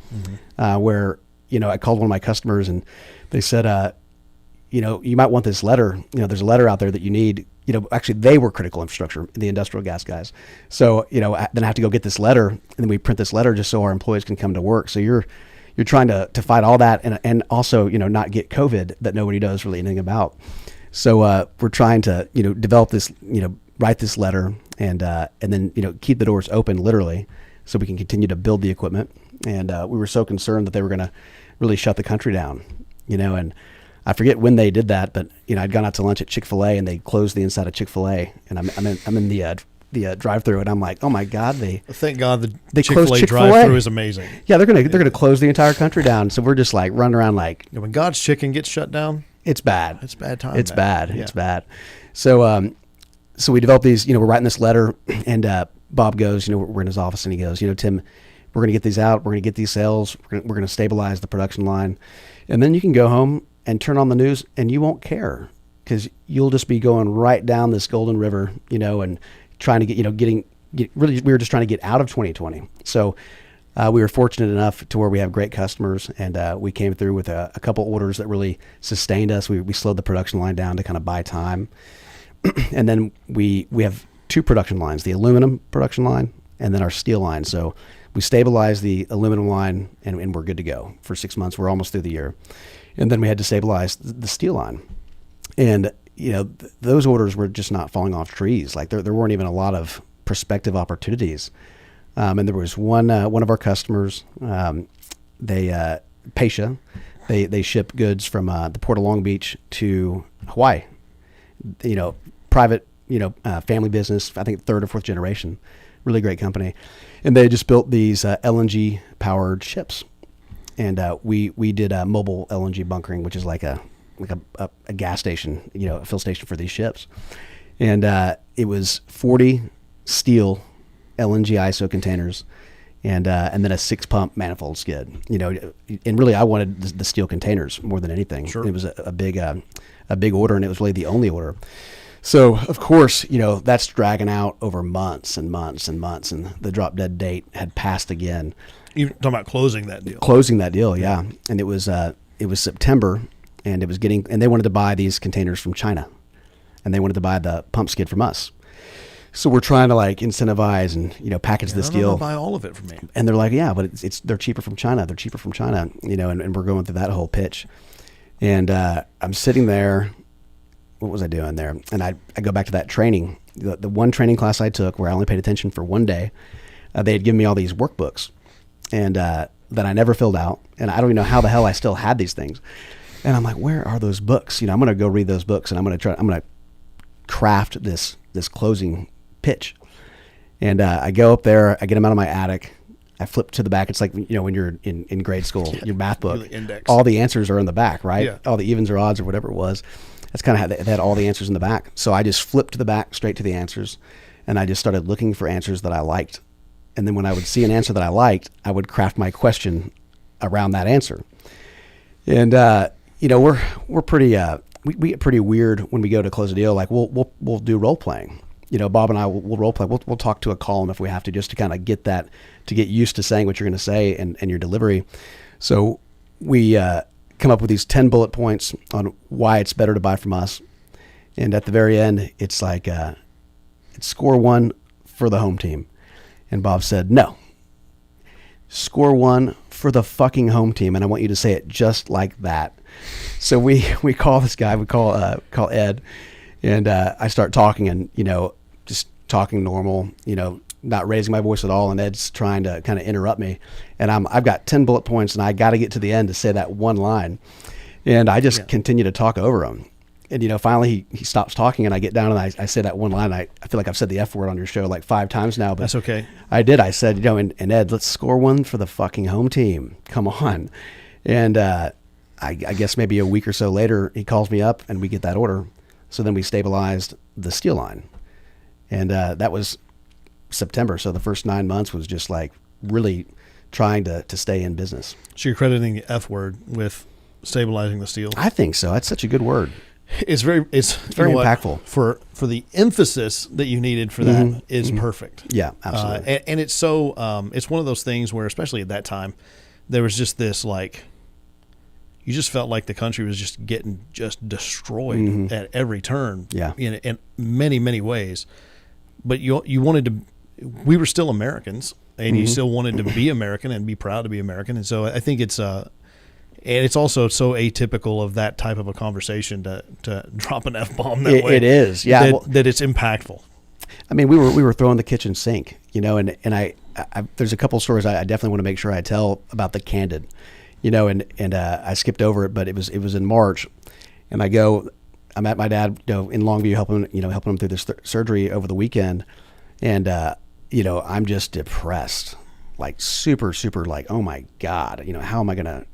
A: where, I called one of my customers and they said, you might want this letter. There's a letter out there that you need. Actually they were critical infrastructure, the industrial gas guys. So, then I have to go get this letter, and then we print this letter just so our employees can come to work. So you're trying to fight all that and also, not get COVID that nobody knows really anything about. So we're trying to, develop this, write this letter and then, keep the doors open literally so we can continue to build the equipment. And we were so concerned that they were going to really shut the country down, and I forget when they did that, but, I'd gone out to lunch at Chick-fil-A and they closed the inside of Chick-fil-A, and I'm in the drive-through, and I'm like, oh my God,
B: thank God the Chick-fil-A drive-through is amazing.
A: Yeah, they're gonna close the entire country down. So we're just running around
B: when God's chicken gets shut down,
A: it's bad.
B: It's bad time.
A: It's bad.
B: Yeah.
A: It's bad. So so we developed these. We're writing this letter, and Bob goes, we're in his office, and he goes, Tim, we're gonna get these out. We're gonna get these sales. We're gonna stabilize the production line, and then you can go home and turn on the news, and you won't care because you'll just be going right down this golden river, and trying to we were just trying to get out of 2020. So we were fortunate enough to where we have great customers, and we came through with a couple orders that really sustained us. We slowed the production line down to kind of buy time. And then we have 2 production lines, the aluminum production line and then our steel line. So we stabilized the aluminum line, and we're good to go for 6 months. We're almost through the year. And then we had to stabilize the steel line. And, those orders were just not falling off trees. Like there weren't even a lot of prospective opportunities. And there was one of our customers, Pasha, they ship goods from the Port of Long Beach to Hawaii, private, family business, I think 3rd or 4th generation, really great company. And they just built these LNG powered ships. And we did mobile LNG bunkering, which is like a gas station, a fill station for these ships. And it was 40 steel LNG ISO containers, and then a 6-pump manifold skid. And really, I wanted the steel containers more than anything.
B: Sure.
A: It was a big order, and it was really the only order. So of course, that's dragging out over months and months and months, and the drop dead date had passed again.
B: You're talking about closing that deal.
A: Closing that deal, yeah. And it was September, and and they wanted to buy these containers from China, and they wanted to buy the pump skid from us. So we're trying to incentivize and package this deal.
B: Buy all of it from me.
A: And they're like, yeah, but they're cheaper from China. They're cheaper from China. And we're going through that whole pitch. And I'm sitting there. What was I doing there? And I go back to that training, the one training class I took where I only paid attention for one day. They had given me all these workbooks, and that I never filled out. And I don't even know how the hell I still had these things. And I'm like, where are those books? I'm going to go read those books, and I'm going to craft this closing pitch. And I go up there, I get them out of my attic, I flip to the back. It's like, when you're in grade school, your math book, all the answers are in the back, right? Yeah. All the evens or odds or whatever it was. That's kind of how they had all the answers in the back. So I just flipped to the back, straight to the answers, and I just started looking for answers that I liked. And then when I would see an answer that I liked, I would craft my question around that answer. And we're pretty we get pretty weird when we go to close a deal. Like we'll do role playing. Bob and I will role play. We'll talk to a column if we have to, just to kind of get used to saying what you're going to say and your delivery. So we come up with these 10 bullet points on why it's better to buy from us. And at the very end, it's like, it's score 1 for the home team. And Bob said, no, score 1 for the fucking home team. And I want you to say it just like that. So we call this guy, call Ed, and I start talking, and, just talking normal, not raising my voice at all. And Ed's trying to kind of interrupt me, and I've got 10 bullet points, and I got to get to the end to say that one line. And I just continue to talk over him. And, finally he stops talking, and I get down and I say that one line. I feel like I've said the F word on your show like 5 times now, but
B: that's okay.
A: I did. I said, and Ed, let's score 1 for the fucking home team. Come on. And, I guess maybe a week or so later, he calls me up and we get that order. So then we stabilized the steel line. And that was September. So the first 9 months was just like really trying to stay in business.
B: So you're crediting the F word with stabilizing the steel? I
A: think so. That's such a good word.
B: It's very
A: impactful.
B: For the emphasis that you needed for that is perfect.
A: Yeah, absolutely.
B: And it's so, it's one of those things where, especially at that time, there was just this you just felt like the country was just getting destroyed at every turn.
A: Yeah.
B: In many, many ways. But you wanted to, we were still Americans, and you still wanted to be American and be proud to be American. And so I think it's and it's also so atypical of that type of a conversation to drop an F-bomb that way.
A: It is, yeah.
B: That it's impactful.
A: I mean, we were throwing the kitchen sink, and I there's a couple stories I definitely want to make sure I tell about the Candid. And I skipped over it, but it was in March, and I'm at my dad, in Longview helping him through this surgery over the weekend, and I'm just depressed, like super, super, like, oh my God, how am I gonna,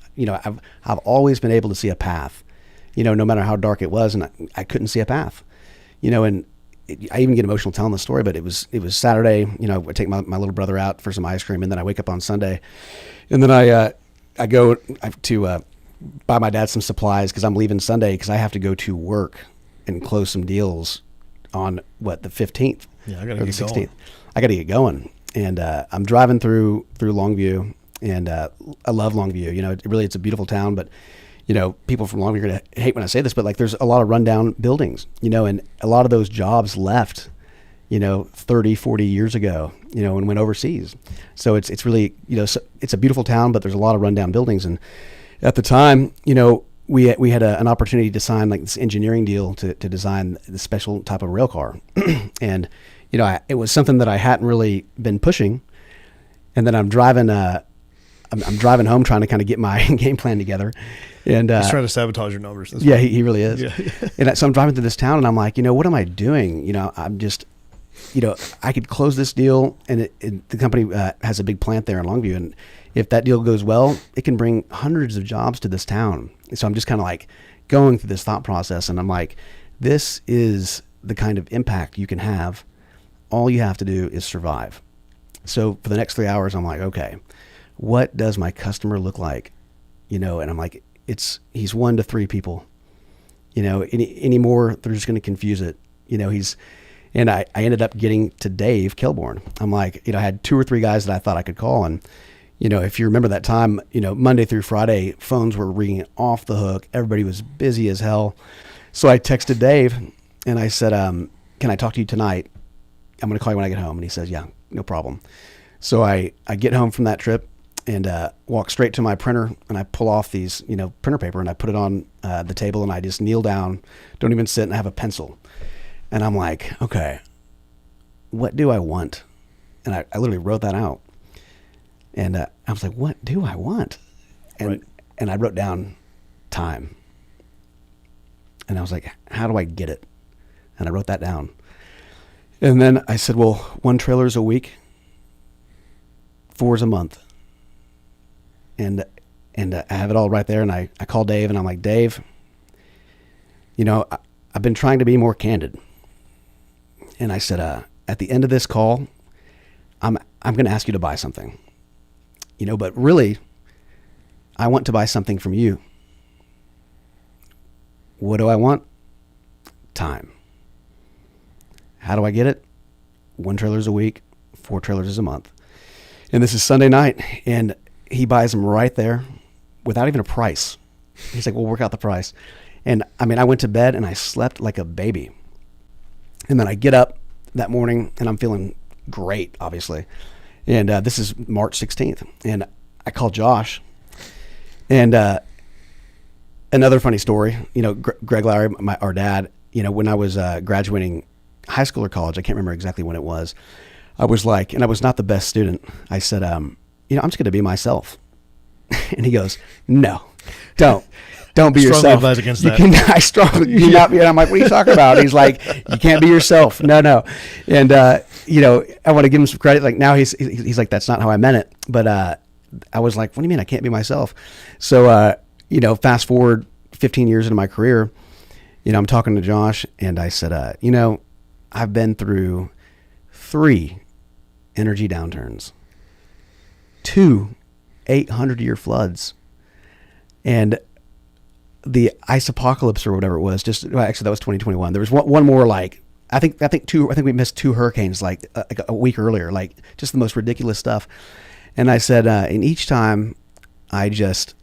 A: I've always been able to see a path, no matter how dark it was, and I couldn't see a path, and I even get emotional telling the story, but it was Saturday, I take my little brother out for some ice cream, and then I wake up on Sunday, and then I go to buy my dad some supplies because I'm leaving Sunday because I have to go to work and close some deals on the 15th.
B: Yeah, I got to
A: or the
B: get
A: 16th.
B: going.
A: I got to get going. And I'm driving through Longview, and I love Longview. You know, it's a beautiful town, but you know, people from Longview are going to hate when I say this, but like there's a lot of rundown buildings, you know, and a lot of those jobs left, you know, 30, 40 years ago, you know, and went overseas. So it's really, you know, it's a beautiful town, but there's a lot of rundown buildings. And at the time, you know, we had an opportunity to sign like this engineering deal to design the special type of rail car. And, you know, it was something that I hadn't really been pushing. And then I'm driving home trying to kind of get my game plan together. And
B: he's trying to sabotage your numbers.
A: Yeah, he really is.
B: Yeah.
A: And so I'm driving through this town, and I'm like, you know, what am I doing? You know, I'm just, you know, I could close this deal, and the company has a big plant there in Longview, and if that deal goes well, it can bring hundreds of jobs to this town. So I'm just kind of like going through this thought process, and I'm like, this is the kind of impact you can have. All you have to do is survive. So for the next 3 hours, I'm like, okay, what does my customer look like? You know, and I'm like, he's 1 to 3 people, you know, any more, they're just going to confuse it. You know, and I ended up getting to Dave Kelborn. I'm like, you know, I had 2 or 3 guys that I thought I could call. And, you know, if you remember that time, you know, Monday through Friday, phones were ringing off the hook. Everybody was busy as hell. So I texted Dave and I said, can I talk to you tonight? I'm going to call you when I get home. And he says, yeah, no problem. So I get home from that trip and walk straight to my printer, and I pull off these, you know, printer paper, and I put it on the table, and I just kneel down, don't even sit, and I have a pencil. And I'm like, okay, what do I want? And I literally wrote that out. And I was like, what do I want? And
B: right.
A: And I wrote down time. And I was like, how do I get it? And I wrote that down. And then I said, well, 1 trailer is a week, 4 is a month. And I have it all right there. And I call Dave, and I'm like, Dave, you know, I've been trying to be more candid. And I said, at the end of this call, I'm going to ask you to buy something, you know, but really I want to buy something from you. What do I want? Time. How do I get it? 1 trailer is a week, 4 trailers is a month. And this is Sunday night, and he buys them right there without even a price. He's like, we'll work out the price. And I mean, I went to bed and I slept like a baby. And then I get up that morning and I'm feeling great, obviously. And this is March 16th. And I call Josh. And another funny story, you know, Greg Lowrey, our dad, you know, when I was graduating high school or college, I can't remember exactly when it was, I was like, and I was not the best student. I said, you know, I'm just going to be myself. And he goes, no, don't be yourself.
B: Strongly advise against that.
A: I strongly do not be. And I'm like, what are you talking about? He's like, you can't be yourself. No. And, you know, I want to give him some credit. Like now he's like, that's not how I meant it. But, I was like, what do you mean I can't be myself? So, you know, fast forward 15 years into my career, you know, I'm talking to Josh and I said, you know, I've been through 3 energy downturns, 2 800-year floods, and the ice apocalypse or whatever it was. Actually, that was 2021. There was one more, like I think we missed 2 hurricanes like a week earlier, like just the most ridiculous stuff. And I said, and each time I just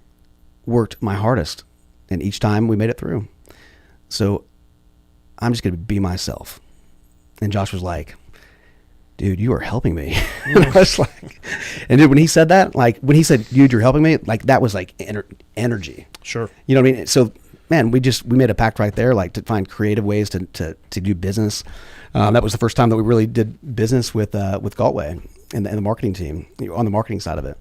A: worked my hardest, and each time we made it through. So I'm just going to be myself. And Josh was like, dude, you are helping me. And I was like, and dude, when he said that, like when he said, dude, you're helping me, like that was like energy.
B: Sure.
A: You know what I mean? So man, we made a pact right there, like to find creative ways to do business. That was the first time that we really did business with Galtway and the marketing team, you know, on the marketing side of it.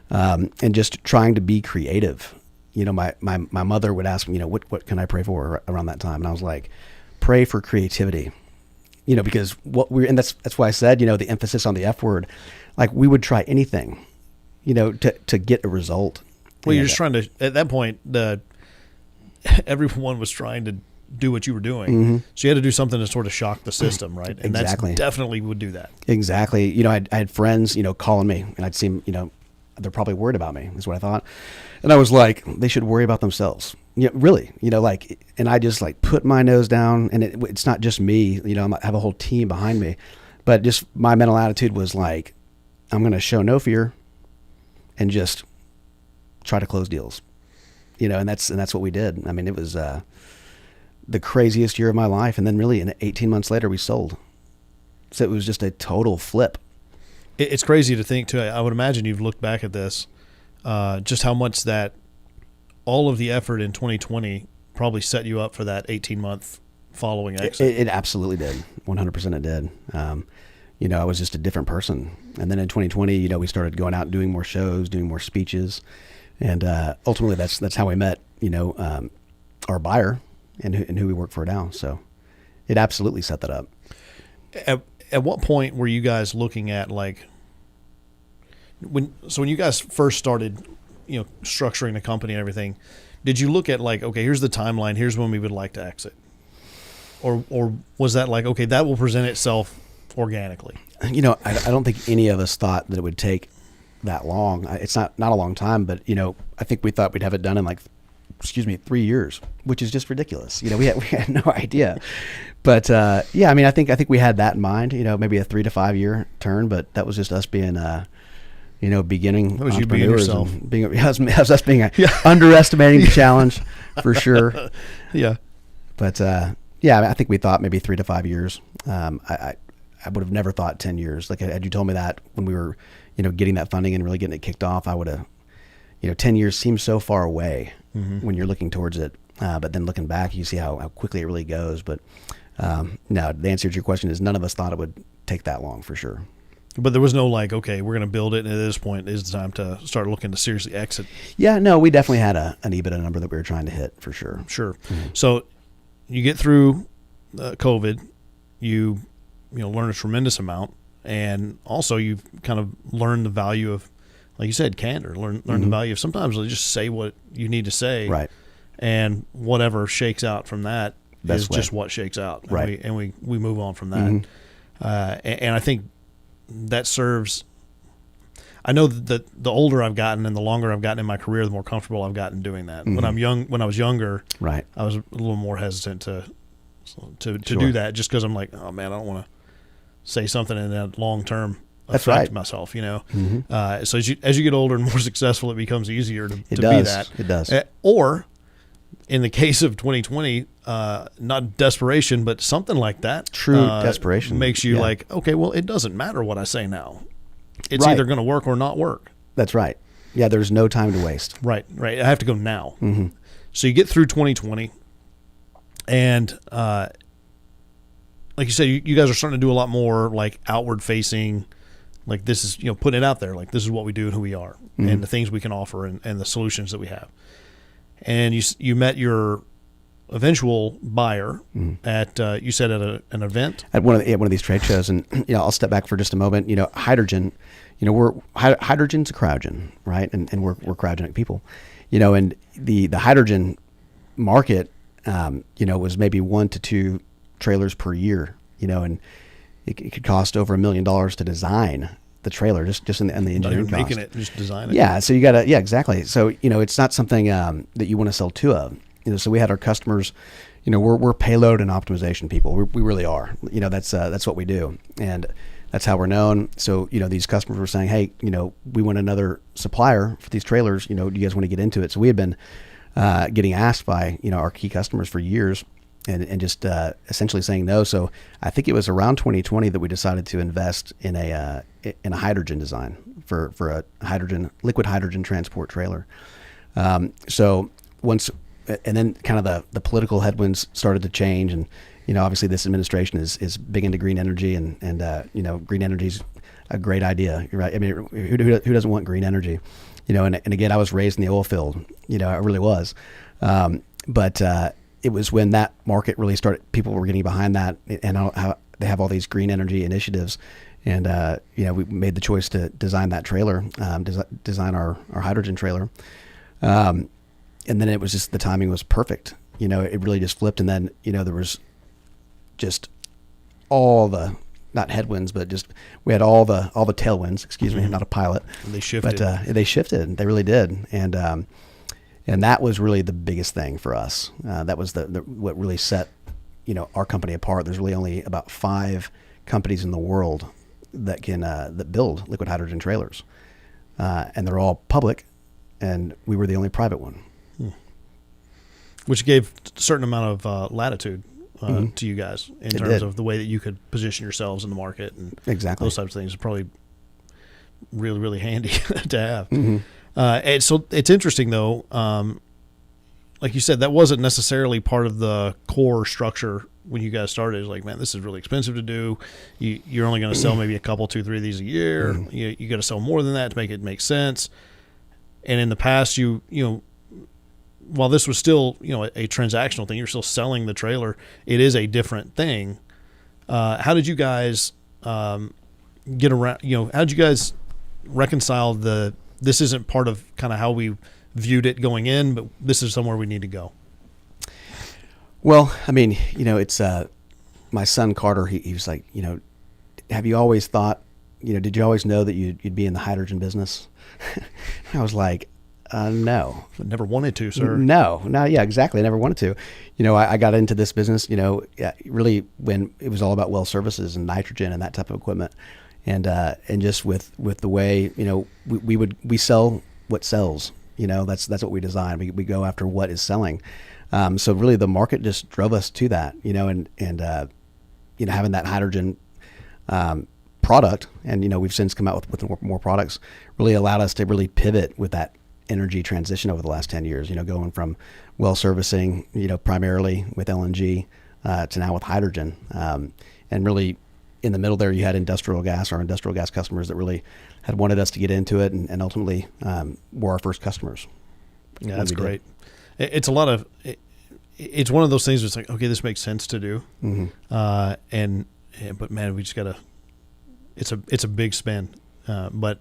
A: And just trying to be creative. You know, my mother would ask me, you know, what can I pray for around that time? And I was like, pray for creativity. You know, because and that's why I said, you know, the emphasis on the F word, like we would try anything, you know, to get a result.
B: Well, you're just trying to, at that point, everyone was trying to do what you were doing. Mm-hmm. So you had to do something to sort of shock the system, right? And
A: exactly.
B: That's definitely would do that.
A: Exactly. You know, I had friends, you know, calling me, and I'd see them, you know, they're probably worried about me, is what I thought. And I was like, they should worry about themselves. Yeah, really, you know, like, and I just like put my nose down, and it's not just me, you know, I have a whole team behind me. But just my mental attitude was like, I'm going to show no fear and just try to close deals, and that's what we did. I mean, it was the craziest year of my life. And then really 18 months later, we sold. So it was just a total flip.
B: It's crazy to think too. I would imagine you've looked back at this, just how much that all of the effort in 2020 probably set you up for that 18-month following exit.
A: It absolutely did. 100% it did. I was just a different person. And then in 2020, we started going out and doing more shows, doing more speeches. And ultimately that's how we met, our buyer and who we work for now. So it absolutely set that up.
B: At what point were you guys looking at when you guys first started, structuring the company and everything, did you look at okay, here's the timeline, here's when we would like to exit? Or was that okay, that will present itself organically?
A: I don't think any of us thought that it would take that long. It's not a long time, but I think we thought we'd have it done in 3 years, which is just ridiculous. We had no idea. But I think we had that in mind, maybe a 3 to 5 year turn, but that was just us being beginning
B: that was you being yourself.
A: Us being underestimating the challenge for sure.
B: Yeah.
A: But I think we thought maybe 3 to 5 years. I would have never thought 10 years. Had you told me that when we were, getting that funding and really getting it kicked off, I would have, 10 years seems so far away when you're looking towards it. But then looking back, you see how quickly it really goes. But no, the answer to your question is none of us thought it would take that long for sure.
B: But there was no okay, we're going to build it, and at this point is the time to start looking to seriously exit.
A: Yeah, no, we definitely had an EBITDA number that we were trying to hit for sure.
B: Sure. Mm-hmm. So you get through COVID, you learn a tremendous amount, and also you've kind of learned the value of, like you said, candor. Learn the value of sometimes just say what you need to say,
A: right? And
B: whatever shakes out from that is just what shakes out, and
A: right?
B: We move on from that, and I think that serves. I know that the older I've gotten and the longer I've gotten in my career, the more comfortable I've gotten doing that. When I was younger,
A: right, I
B: was a little more hesitant to do that, just because I'm like, oh man, I don't want to say something in that long term affect myself, So as you get older and more successful, it becomes easier to be that.
A: It does.
B: Or in the case of 2020, not desperation, but something like that.
A: True desperation
B: makes you okay, well, it doesn't matter what I say now. It's either going to work or not work.
A: That's right. Yeah, there's no time to waste.
B: Right. I have to go now. So you get through 2020, and like you said, you guys are starting to do a lot more outward facing, this is, putting it out there, this is what we do and who we are, and the things we can offer and the solutions that we have. And you met your eventual buyer at you said at an event
A: at one of these trade shows, and I'll step back for just a moment. Hydrogen, hydrogen's a cryogen, right? And we're cryogenic people, and the hydrogen market, was maybe 1 to 2 trailers per year, and it could cost over $1 million to design the trailer, just in the engineering cost.
B: Making it, just design it.
A: Yeah, so you gotta, exactly. So it's not something that you want to sell two of. So we had our customers. We're payload and optimization people. We really are. That's what we do, and that's how we're known. So these customers were saying, hey, we want another supplier for these trailers. Do you guys want to get into it? So we had been getting asked by our key customers for years, and just essentially saying no. So I think it was around 2020 that we decided to invest in a hydrogen design for a liquid hydrogen transport trailer. So once, and then kind of the political headwinds started to change, and obviously this administration is big into green energy, and green energy is a great idea, right? I mean, who doesn't want green energy? And again, I was raised in the oil field, I really was, but it was when that market really started, people were getting behind that, and how they have all these green energy initiatives. And, we made the choice to design that trailer, design our hydrogen trailer. And then it was just, the timing was perfect. It really just flipped. And then, there was just all the, not headwinds, but just, we had all the tailwinds, excuse me, I'm not a pilot.
B: And they shifted.
A: But they shifted. They really did. And that was really the biggest thing for us. That was what really set, our company apart. There's really only about 5 companies in the world that can that build liquid hydrogen trailers, and they're all public, and we were the only private one.
B: Which gave a certain amount of latitude to you guys in terms of the way that you could position yourselves in the market, and
A: exactly
B: those types of things are probably really, really handy to have. And so it's interesting though, like you said, that wasn't necessarily part of the core structure when you guys started. It's like, man, this is really expensive to do. You're only going to sell maybe a couple, 2, 3 of these a year. You got to sell more than that to make it make sense. And in the past, you know, while this was still, you know, a transactional thing, you're still selling the trailer. It is a different thing. How did you guys get around? You know, how did you guys reconcile this isn't part of kind of how we viewed it going in, but this is somewhere we need to go?
A: Well, I mean, you know, it's my son Carter. He was like, you know, have you always thought, you know, did you always know that you'd be in the hydrogen business? I was like, no.
B: Never wanted to, sir.
A: No, yeah, exactly. I never wanted to. You know, I got into this business, you know, really when it was all about well services and nitrogen and that type of equipment. And just with the way, you know, we sell what sells, you know, that's what we design. We go after what is selling. So really the market just drove us to that, you know, and you know, having that hydrogen, product, and, you know, we've since come out with more products, really allowed us to really pivot with that energy transition over the last 10 years, you know, going from well servicing, you know, primarily with LNG, to now with hydrogen. And really in the middle there, you had industrial gas customers that really had wanted us to get into it, and ultimately, were our first customers.
B: Yeah, that's great. It's a lot of, it's one of those things where it's like, okay, this makes sense to do. But man, we just gotta, it's a big spend. But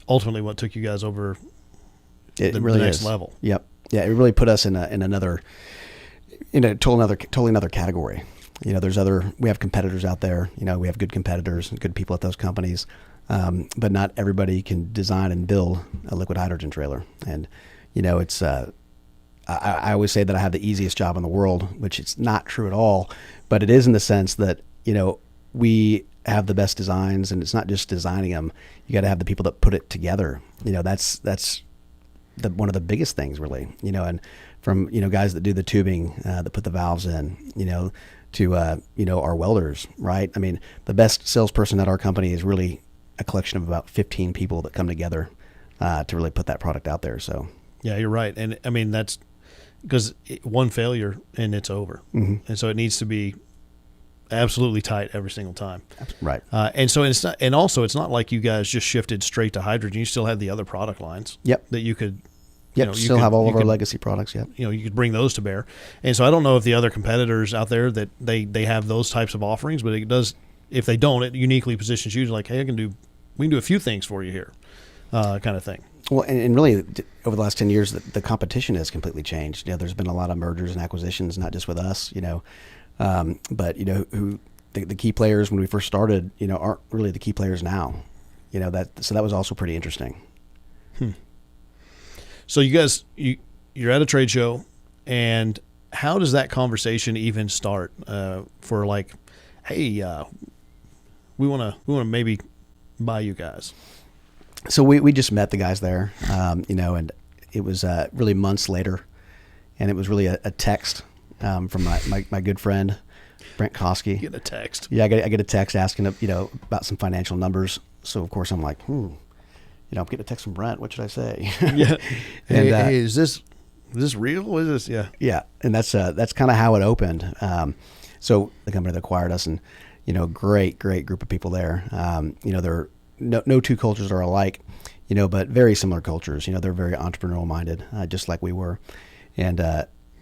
B: ultimately what took you guys over the next level.
A: Yep. Yeah. It really put us in a totally another category. You know, we have competitors out there, you know, we have good competitors and good people at those companies. But not everybody can design and build a liquid hydrogen trailer. And, you know, it's, I always say that I have the easiest job in the world, which it's not true at all, but it is in the sense that, you know, we have the best designs, and it's not just designing them. You got to have the people that put it together. You know, that's one of the biggest things, really, you know, and from, you know, guys that do the tubing, that put the valves in, you know, to, you know, our welders, right? I mean, the best salesperson at our company is really a collection of about 15 people that come together, to really put that product out there. So,
B: yeah, you're right. And I mean, that's because one failure and it's over. And so it needs to be absolutely tight every single time.
A: Right.
B: And so it's not, and also it's not like you guys just shifted straight to hydrogen. You still had the other product lines.
A: Yep.
B: That you could.
A: Yep. You still have all of our legacy products. Yep.
B: You know, you could bring those to bear. And so I don't know if the other competitors out there that they have those types of offerings, but it does. If they don't, it uniquely positions you to like, hey, we can do a few things for you here, kind of thing.
A: Well, and really over the last 10 years, the competition has completely changed. You know, there's been a lot of mergers and acquisitions, not just with us, you know, but, you know, the key players when we first started, you know, aren't really the key players now, you know, so that was also pretty interesting.
B: So you guys, you're at a trade show, and how does that conversation even start, for like, hey, we want to maybe buy you guys?
A: So we just met the guys there, you know, and it was really months later, and it was really a text from my good friend Brent Koski.
B: You get a text?
A: Yeah, I get a text asking, you know, about some financial numbers. So of course I'm like, you know, I'm getting a text from Brent. What should I say?
B: Yeah. And, hey, is this real? What is this? Yeah.
A: Yeah, and that's kind of how it opened. So the company that acquired us, and, you know, great group of people there. You know, they're no two cultures are alike, you know, but very similar cultures. You know, they're very entrepreneurial minded, just like we were. And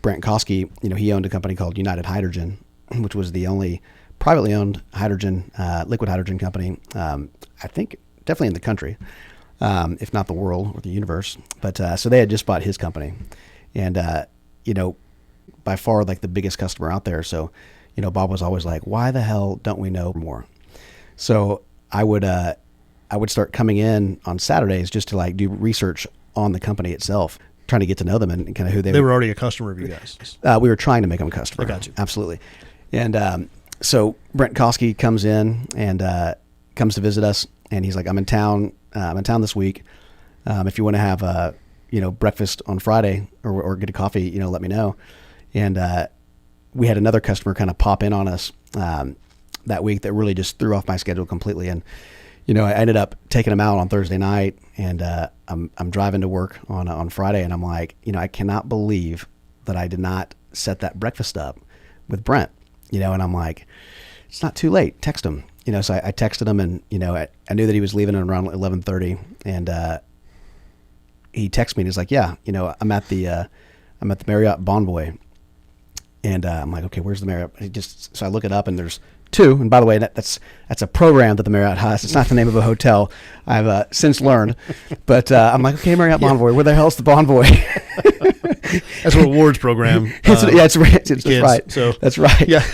A: Brent Koski, you know, he owned a company called United Hydrogen, which was the only privately owned hydrogen, liquid hydrogen company, I think definitely in the country, if not the world or the universe. But so they had just bought his company, and you know, by far like the biggest customer out there. So, you know, Bob was always like, why the hell don't we know more? So I would start coming in on Saturdays just to like do research on the company itself, trying to get to know them and kind of who they were.
B: They were already a customer of you guys.
A: We were trying to make them a customer.
B: I got you.
A: Absolutely. And so Brent Koski comes in and comes to visit us, and he's like, I'm in town this week. If you want to have breakfast on Friday or get a coffee, let me know. And we had another customer kind of pop in on us that week that really just threw off my schedule completely. And I ended up taking him out on Thursday night, and I'm driving to work on Friday, and I'm like, I cannot believe that I did not set that breakfast up with Brent, and I'm like, it's not too late. Text him, So I texted him, and I knew that he was leaving at around 11:30, and he texted me, and he's like, yeah, I'm at the Marriott Bonvoy, and I'm like, okay, where's the Marriott? So I look it up, and there's two. And by the way, that's a program that the Marriott has. It's not the name of a hotel. I've since learned, but I'm like, okay, Marriott Bonvoy. Where the hell's the Bonvoy?
B: That's a rewards program.
A: It's right. So that's right.
B: Yeah.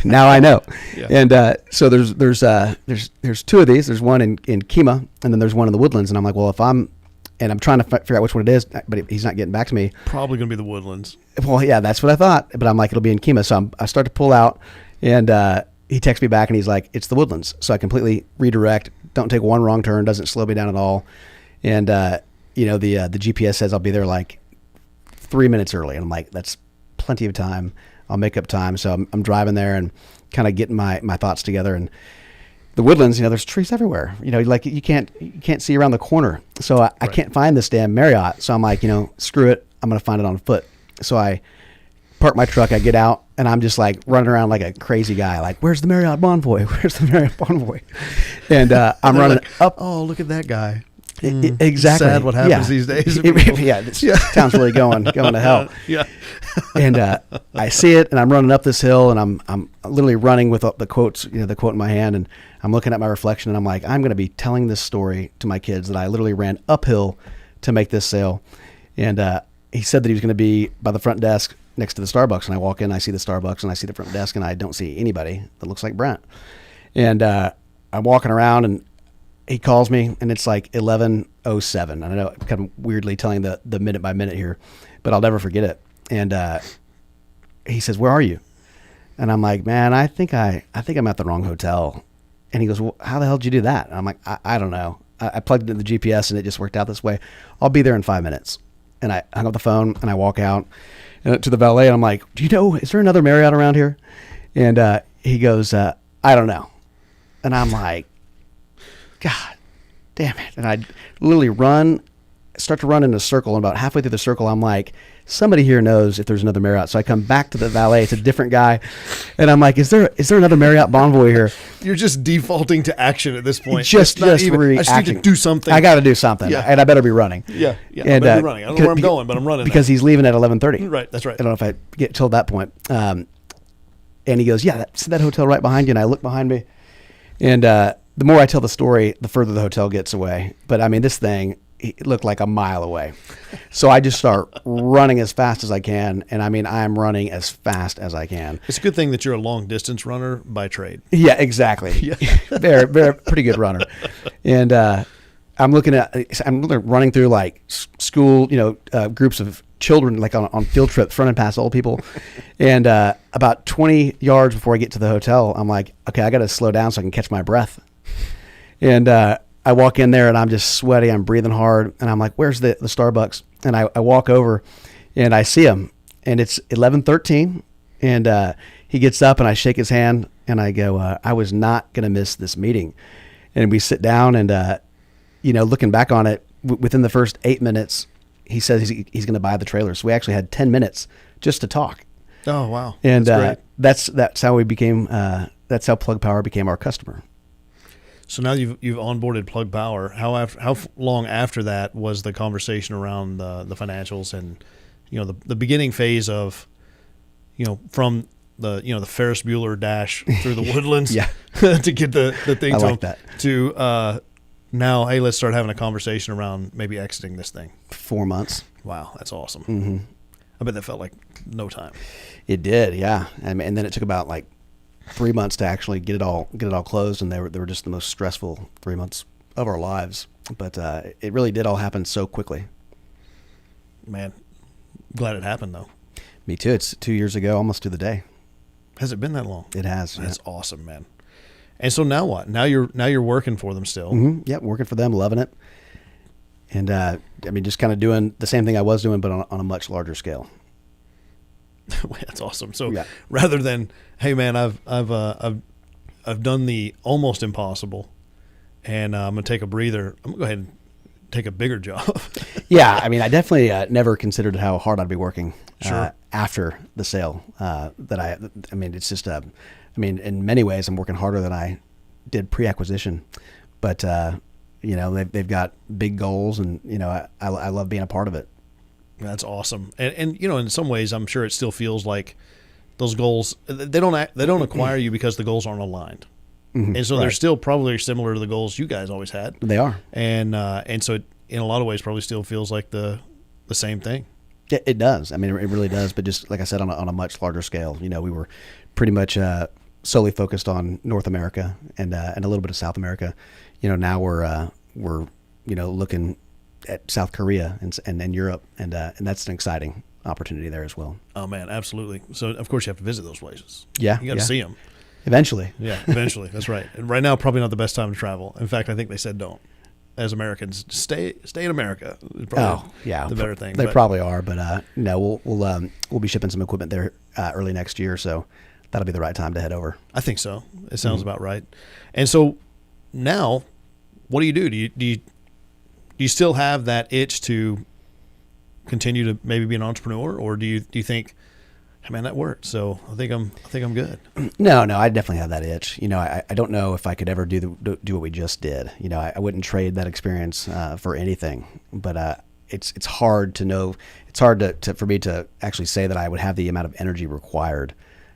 A: Now I know. Yeah. And so there's two of these. There's one in Kemah, and then there's one in the Woodlands. And I'm like, well, I'm trying to figure out which one it is, but he's not getting back to me.
B: Probably going to be the Woodlands.
A: Well, yeah, that's what I thought. But I'm like, it'll be in Kemah. So I start to pull out, and he texts me back, and he's like, it's the Woodlands. So I completely redirect, don't take one wrong turn, doesn't slow me down at all. And, the GPS says I'll be there like 3 minutes early. And I'm like, that's plenty of time. I'll make up time. So I'm driving there and kind of getting my thoughts together. And the Woodlands, there's trees everywhere. Like you can't see around the corner. So I can't find this damn Marriott. So I'm like, screw it. I'm going to find it on foot. So I park my truck, I get out, and I'm just like running around like a crazy guy. Like, where's the Marriott Bonvoy? Where's the Marriott Bonvoy? And I'm running up.
B: Oh, look at that guy.
A: Exactly.
B: Sad what happens these days.
A: This town's really going to hell.
B: Yeah.
A: And I see it, and I'm running up this hill, and I'm literally running with the quotes, the quote in my hand, and I'm looking at my reflection, and I'm like, I'm going to be telling this story to my kids that I literally ran uphill to make this sale. And he said that he was going to be by the front desk next to the Starbucks, and I walk in, I see the Starbucks, and I see the front desk, and I don't see anybody that looks like Brent. And I'm walking around, and he calls me, and it's like 11:07. I know I'm kind of weirdly telling the minute by minute here, but I'll never forget it. And he says, "Where are you?" And I'm like, "Man, I think I'm at the wrong hotel." And he goes, "Well, how the hell did you do that?" And I'm like, I don't know. I plugged it in the GPS, and it just worked out this way. I'll be there in 5 minutes. And I hung up the phone, and I walk out to the valet, and I'm like, is there another Marriott around here? And he goes, I don't know. And I'm like, God damn it. And I literally start to run in a circle, and about halfway through the circle, I'm like, somebody here knows if there's another Marriott. So I come back to the valet. It's a different guy. And I'm like, is there another Marriott Bonvoy here?
B: You're just defaulting to action at this point.
A: Just reacting.
B: I just need to do something.
A: I got to do something. Yeah. And I better be running.
B: Yeah. And, I better be running. I don't know where I'm going, but I'm running.
A: Because he's leaving at 11:30.
B: Right. That's right.
A: I don't know if I get till that point. And he goes, yeah, see that hotel right behind you? And I look behind me. And the more I tell the story, the further the hotel gets away. But I mean, this thing, it looked like a mile away. So I just start running as fast as I can. And I mean, I'm running as fast as I can.
B: It's a good thing that you're a long distance runner by trade.
A: Yeah, exactly. Yeah. very, very pretty good runner. And I'm running through like school, groups of children, like on field trip, running past old people. And about 20 yards before I get to the hotel, I'm like, okay, I got to slow down so I can catch my breath. And I walk in there, and I'm just sweaty. I'm breathing hard. And I'm like, where's the Starbucks? And I walk over, and I see him. And it's 11:13. And he gets up, and I shake his hand. And I go, I was not going to miss this meeting. And we sit down, and, looking back on it, within the first 8 minutes, he says he's going to buy the trailer. So we actually had 10 minutes just to talk.
B: Oh, wow.
A: And that's how we became, that's how Plug Power became our customer.
B: So now you've onboarded Plug Power. How long after that was the conversation around the financials and the beginning phase of from the Ferris Bueller dash through the woodlands to get the things
A: I like that.
B: To now, hey, let's start having a conversation around maybe exiting this thing.
A: 4 months.
B: Wow, that's awesome.
A: Mm-hmm.
B: I bet that felt like no time.
A: It did, yeah. And then it took about like 3 months to actually get it all closed, and they were just the most stressful 3 months of our lives. But it really did all happen so quickly.
B: Man, glad it happened though.
A: Me too. It's 2 years ago, almost to the day.
B: Has it been that long?
A: It has.
B: That's awesome, man. And so now what? Now you're working for them still.
A: Mm-hmm. Yep, working for them, loving it. And I mean, just kind of doing the same thing I was doing, but on a much larger scale.
B: That's awesome. So rather than, hey man, I've done the almost impossible, and I'm gonna take a breather. I'm gonna go ahead and take a bigger job.
A: Yeah, I mean, I definitely never considered how hard I'd be working after the sale. I mean, it's just I mean, in many ways, I'm working harder than I did pre-acquisition, but they've got big goals, and I love being a part of it.
B: That's awesome, and in some ways, I'm sure it still feels like those goals they don't acquire you because the goals aren't aligned, and so they're still probably similar to the goals you guys always had.
A: They are,
B: and so it, in a lot of ways, probably still feels like the same thing.
A: It does. I mean, it really does. But just like I said, on a much larger scale. We were pretty much solely focused on North America and a little bit of South America. Now we're looking at South Korea and Europe, and that's an exciting opportunity there as well.
B: Oh man, absolutely. So of course you have to visit those places.
A: Yeah,
B: you got to see them
A: eventually.
B: Yeah, eventually. That's right. And right now, probably not the best time to travel. In fact, I think they said don't. As Americans, stay in America. The better thing.
A: They probably are, but no, we'll be shipping some equipment there early next year, so that'll be the right time to head over.
B: I think so. It sounds about right. And so now, what do you do? Do you still have that itch to continue to maybe be an entrepreneur, or do you think, hey man, that worked, so I think I'm good?
A: No, I definitely have that itch. I don't know if I could ever do what we just did. I wouldn't trade that experience for anything. But it's hard to know. It's hard for me to actually say that I would have the amount of energy required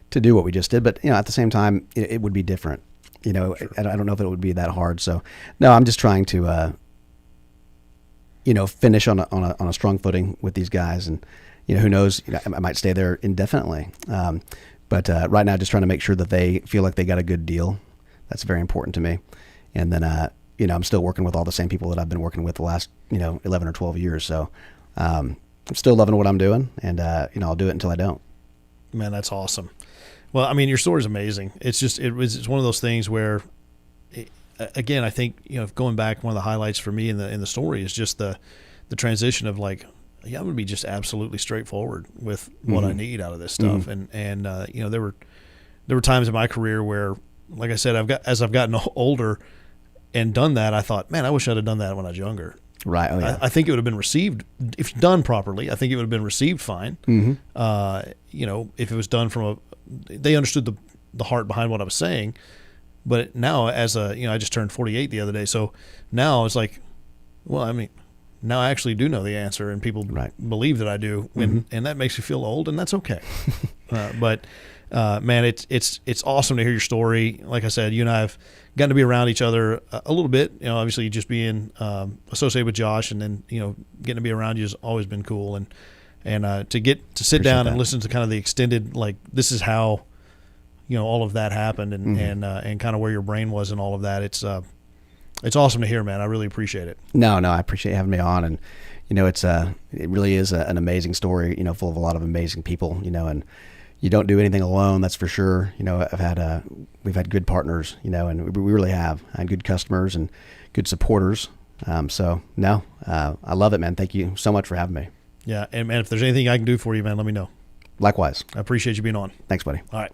A: to do what we just did. But at the same time, it would be different. Sure. I don't know if it would be that hard. So no, I'm just trying to finish on a strong footing with these guys, and who knows, I might stay there indefinitely. But right now, just trying to make sure that they feel like they got a good deal. That's very important to me. And then, I'm still working with all the same people that I've been working with the last, 11 or 12 years. So I'm still loving what I'm doing, and, I'll do it until I don't.
B: Man, that's awesome. Well, I mean, your story is amazing. It's just, it's one of those things where, again, I think, going back, one of the highlights for me in the story is just the transition of like, I'm going to be just absolutely straightforward with what I need out of this stuff. And there were times in my career where, like I said, as I've gotten older and done that, I thought, man, I wish I'd have done that when I was younger.
A: Right. Oh, yeah.
B: I think it would have been received, if done properly, I think it would have been received fine. If it was done they understood the heart behind what I was saying. But now I just turned 48 the other day. So now it's like, well, I mean, now I actually do know the answer, and people believe that I do, and that makes me feel old, and that's okay. But man, it's awesome to hear your story. Like I said, you and I have gotten to be around each other a little bit. Obviously just being associated with Josh, and then getting to be around you has always been cool, and to get to sit down and listen to kind of the extended, like, this is how all of that happened, and kind of where your brain was and all of that. It's awesome to hear, man. I really appreciate it. No, I appreciate having me on, and it really is an amazing story, full of a lot of amazing people, and you don't do anything alone, that's for sure. We've had good partners, and we really have, and good customers and good supporters. I love it, man. Thank you so much for having me. Yeah, and man, if there's anything I can do for you, man, let me know. Likewise. I appreciate you being on. Thanks, buddy. All right.